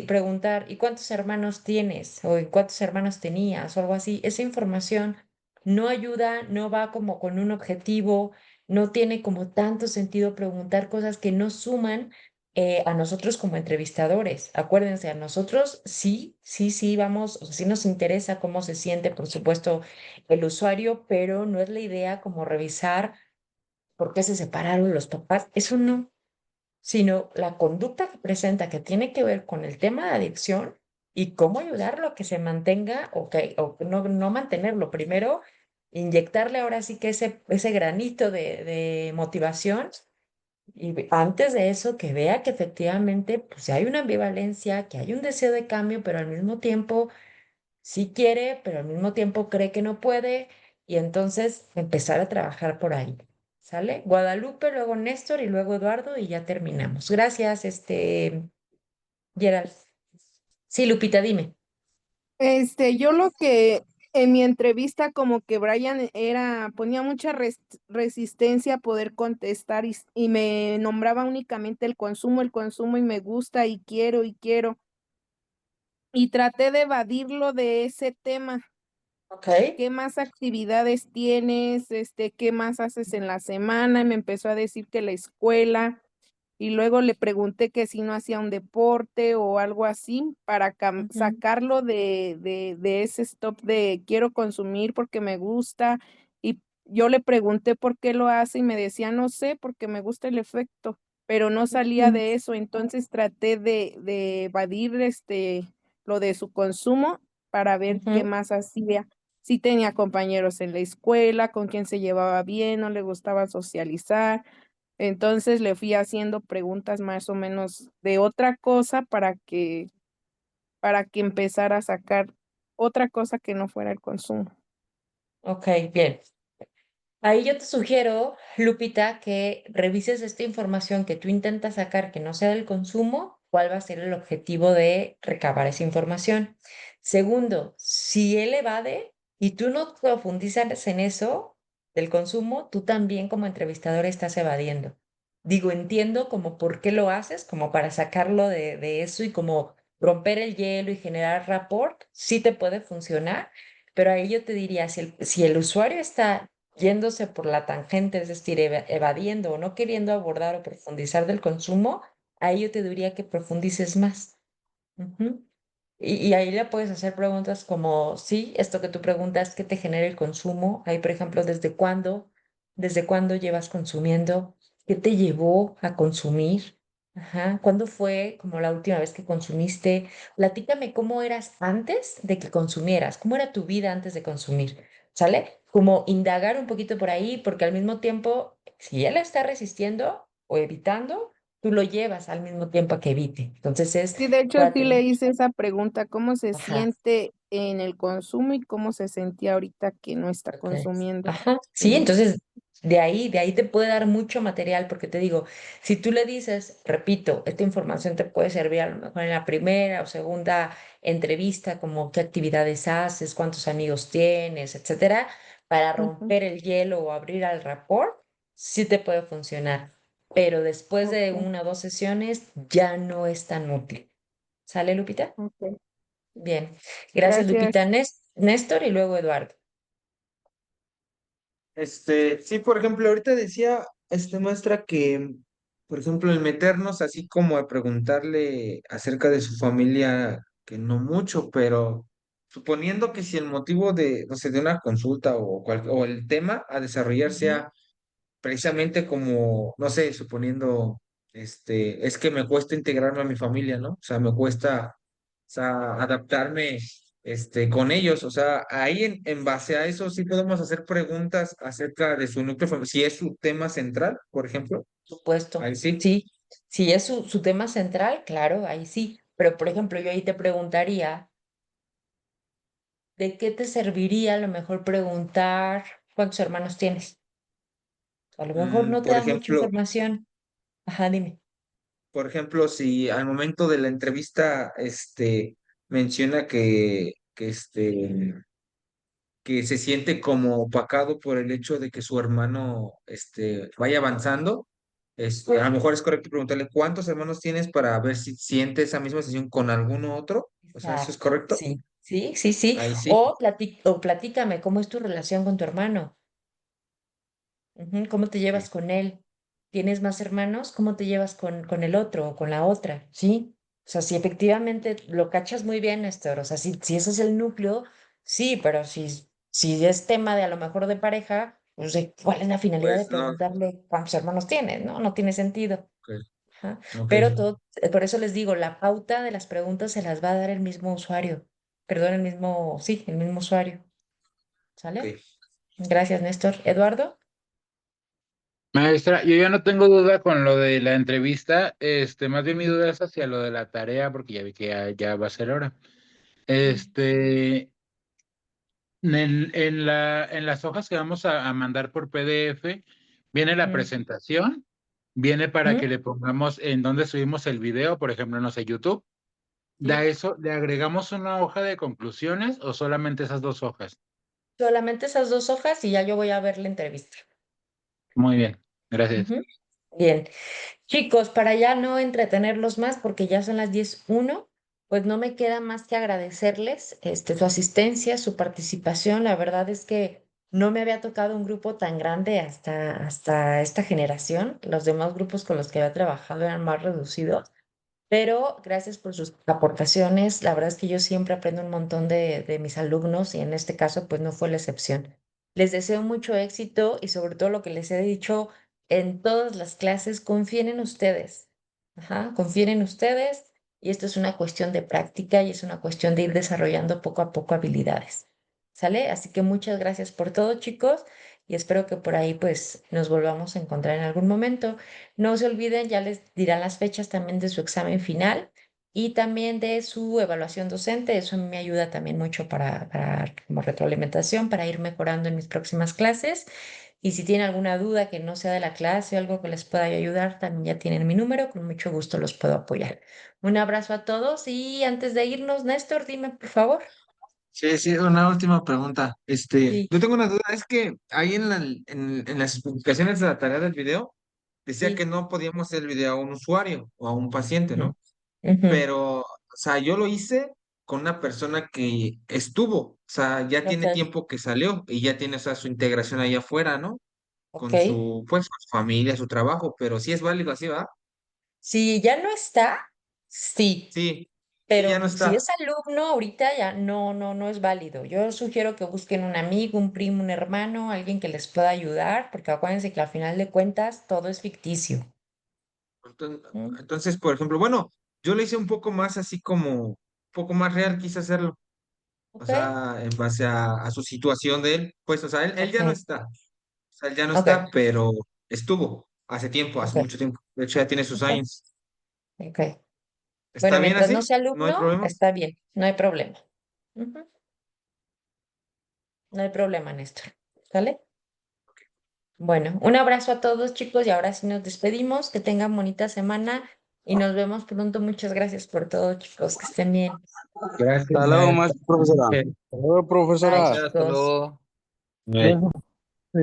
A: preguntar, ¿y cuántos hermanos tienes? O ¿y cuántos hermanos tenías? O algo así. Esa información no ayuda, no va como con un objetivo, no tiene como tanto sentido preguntar cosas que no suman a nosotros como entrevistadores. Acuérdense, a nosotros sí, sí, sí, vamos, o sea, sí nos interesa cómo se siente, por supuesto, el usuario, pero no es la idea como revisar por qué se separaron los papás. Eso no, sino la conducta que presenta que tiene que ver con el tema de adicción y cómo ayudarlo a que se mantenga o que no mantenerlo. Primero, inyectarle ahora sí que ese granito de motivación Antes de eso, que vea que efectivamente pues, hay una ambivalencia, que hay un deseo de cambio, pero al mismo tiempo sí quiere, pero al mismo tiempo cree que no puede, y entonces empezar a trabajar por ahí. ¿Sale? Guadalupe, luego Néstor y luego Eduardo, y ya terminamos. Gracias, Gerald. Sí, Lupita, dime.
J: Yo lo que en mi entrevista como que Brian ponía mucha resistencia a poder contestar y me nombraba únicamente el consumo y me gusta y quiero y quiero. Y traté de evadirlo de ese tema.
A: Ok.
J: ¿Qué más actividades tienes? ¿Qué más haces en la semana? Y me empezó a decir que la escuela. Y luego le pregunté que si no hacía un deporte o algo así para
A: Ujú.
J: sacarlo de ese stop de quiero consumir porque me gusta. Y yo le pregunté por qué lo hace y me decía, no sé, porque me gusta el efecto, pero no salía
A: Ujú.
J: de eso. Entonces traté de evadir lo de su consumo para ver qué
A: Ujú.
J: más hacía. Si tenía compañeros en la escuela, con quién se llevaba bien, no le gustaba socializar. Entonces le fui haciendo preguntas más o menos de otra cosa para que empezara a sacar otra cosa que no fuera el consumo.
A: Ok, bien. Ahí yo te sugiero, Lupita, que revises esta información que tú intentas sacar que no sea del consumo, cuál va a ser el objetivo de recabar esa información. Segundo, si él evade y tú no profundizas en eso del consumo, tú también como entrevistador estás evadiendo. Digo, entiendo como por qué lo haces, como para sacarlo de eso y como romper el hielo y generar rapport, sí te puede funcionar, pero ahí yo te diría, si el usuario está yéndose por la tangente, es decir, evadiendo o no queriendo abordar o profundizar del consumo, ahí yo te diría que profundices más. Ujú. Y ahí le puedes hacer preguntas como, sí, esto que tú preguntas, ¿qué te genera el consumo? Ahí, por ejemplo, ¿desde cuándo llevas consumiendo? ¿Qué te llevó a consumir? Ajá. ¿Cuándo fue como la última vez que consumiste? Platícame cómo eras antes de que consumieras, cómo era tu vida antes de consumir, ¿sale? Como indagar un poquito por ahí, porque al mismo tiempo, si él está resistiendo o evitando, tú lo llevas al mismo tiempo a que evite. Entonces es
J: Sí, de hecho
A: para
J: sí le
A: tener.
J: hice esa pregunta, ¿cómo se
A: Ajá,
J: siente en el consumo y cómo se sentía ahorita que no está
A: ok.
J: consumiendo?
A: Ajá, sí,
J: Sí.
A: entonces de ahí te puede dar mucho material, porque te digo, si tú le dices, repito, esta información te puede servir a lo mejor en la primera o segunda entrevista, como qué actividades haces, cuántos amigos tienes, etcétera, para
J: Ujú.
A: romper el hielo o abrir al rapport, sí te puede funcionar, pero después de
J: Ok,
A: una o dos sesiones ya no es tan útil. ¿Sale, Lupita?
J: ok.
A: Bien. Gracias, Lupita.
J: Gracias.
A: Néstor y luego Eduardo.
E: Sí, por ejemplo, ahorita decía, maestra, que, por ejemplo, el meternos así como a preguntarle acerca de su familia, que no mucho, pero suponiendo que si el motivo de, no sé, de una consulta o el tema a desarrollar
A: Ujú.
E: sea precisamente como, no sé, suponiendo, es que me cuesta integrarme a mi familia, ¿no? O sea, me cuesta, o sea, adaptarme, con ellos, o sea, ahí en base a eso sí podemos hacer preguntas acerca de su núcleo familiar, si es su tema central, por ejemplo,
A: Supuesto.
E: ahí sí.
A: Sí, si es su tema central, claro, ahí sí. Pero, por ejemplo, yo ahí te preguntaría, ¿de qué te serviría a lo mejor preguntar cuántos hermanos tienes? A lo mejor no te
E: Por
A: da mucha
E: ejemplo,
A: información. Ajá, dime.
E: si al momento de la entrevista, menciona que se siente como opacado por el hecho de que su hermano vaya avanzando. A lo mejor es correcto preguntarle cuántos hermanos tienes para ver si siente esa misma sensación con alguno otro. O sea, ¿eso es
A: Exacto.
E: correcto?
A: Sí, sí, sí, sí.
E: Ahí sí.
A: O platícame, ¿cómo es tu relación con tu hermano? Ujú, ¿cómo te llevas
E: Ok.
A: con él? ¿Tienes más hermanos? ¿Cómo te llevas con el otro o con la otra? ¿Sí? O sea, si efectivamente lo cachas muy bien, Néstor, o sea, si ese es el núcleo, sí, pero si es tema de a lo mejor de pareja, pues ¿cuál es la finalidad de
E: Pues no.
A: preguntarle cuántos hermanos tienes? No, no tiene sentido.
E: Ok.
A: Ajá.
E: Ok.
A: Pero por eso les digo, la pauta de las preguntas se las va a dar el mismo usuario. Perdón, sí, el mismo usuario. ¿Sale?
E: Ok.
A: Gracias, Néstor. ¿Eduardo?
H: Maestra, yo ya no tengo duda con lo de la entrevista, más bien mi duda es hacia lo de la tarea, porque ya vi que ya va a ser hora. En las hojas que vamos a mandar por PDF, viene la presentación, viene para que le pongamos en donde subimos el video, por ejemplo, no sé, YouTube. ¿Da eso, le agregamos una hoja de conclusiones o solamente esas 2 hojas?
A: Solamente esas 2 hojas y ya yo voy a ver la entrevista.
H: Muy bien, gracias.
A: Ujú. Bien. Chicos, para ya no entretenerlos más, porque ya son las 10:01, pues no me queda más que agradecerles su asistencia, su participación. La verdad es que no me había tocado un grupo tan grande hasta esta generación. Los demás grupos con los que había trabajado eran más reducidos. Pero gracias por sus aportaciones. La verdad es que yo siempre aprendo un montón de mis alumnos y en este caso pues no fue la excepción. Les deseo mucho éxito y sobre todo lo que les he dicho en todas las clases, confíen en ustedes. Ajá, confíen en ustedes y esto es una cuestión de práctica y es una cuestión de ir desarrollando poco a poco habilidades. ¿Sale? Así que muchas gracias por todo, chicos, y espero que por ahí pues nos volvamos a encontrar en algún momento. No se olviden, ya les dirán las fechas también de su examen final y también de su evaluación docente. Eso a mí me ayuda también mucho para como retroalimentación, para ir mejorando en mis próximas clases. Y si tienen alguna duda que no sea de la clase o algo que les pueda yo ayudar, también ya tienen mi número, con mucho gusto los puedo apoyar. Un abrazo a todos y antes de irnos, Néstor, dime por favor.
E: Sí, sí, una última pregunta.
A: Sí.
E: Yo tengo una duda, es que ahí en las especificaciones de la tarea del video decía
A: Sí.
E: que no podíamos hacer el video a un usuario o a un paciente,
A: Ujú,
E: ¿no?
A: ujú.
E: Pero, o sea, yo lo hice con una persona que estuvo, o sea, ya tiene
A: Ok,
E: tiempo que salió y ya tiene, o sea, su integración ahí afuera, ¿no?
A: ok.
E: Con su, pues, con su familia, su trabajo, pero sí es válido así, ¿va?
A: Si ya no está, sí.
E: Sí, sí, ya no
A: Pero si
E: está.
A: es alumno, ahorita ya no es válido. Yo sugiero que busquen un amigo, un primo, un hermano, alguien que les pueda ayudar, porque acuérdense que al final de cuentas todo es ficticio.
E: Entonces,
A: ¿Mm?
E: entonces, por ejemplo, bueno, yo lo hice un poco más así como, un poco más real, quise hacerlo. O
A: ¿Ok?
E: sea, en base a su situación de él, pues, o sea, él ya no
A: Ok,
E: está, o sea, él ya no está,
A: ok,
E: pero estuvo hace tiempo, hace
A: ok,
E: mucho tiempo. De hecho, ya tiene sus
A: ok,
E: años.
A: ok.
E: ¿Está
A: Bueno,
E: bien
A: mientras no
E: así?
A: sea
E: ¿No hay
A: alumno,
E: problema?
A: está bien, no hay problema. Ujú, no hay problema, Néstor. ¿Sale? Bueno, un abrazo a todos, chicos, y ahora sí nos despedimos. Que tengan bonita semana y nos vemos pronto. Muchas gracias por todo, chicos. Que estén bien.
H: Gracias,
L: Hasta luego,
H: maestra.
L: maestra profesora.
K: Hasta luego,
A: Bye,
K: profesora.
D: Hasta
A: chicos.
D: luego.
H: Bye.
B: Sí.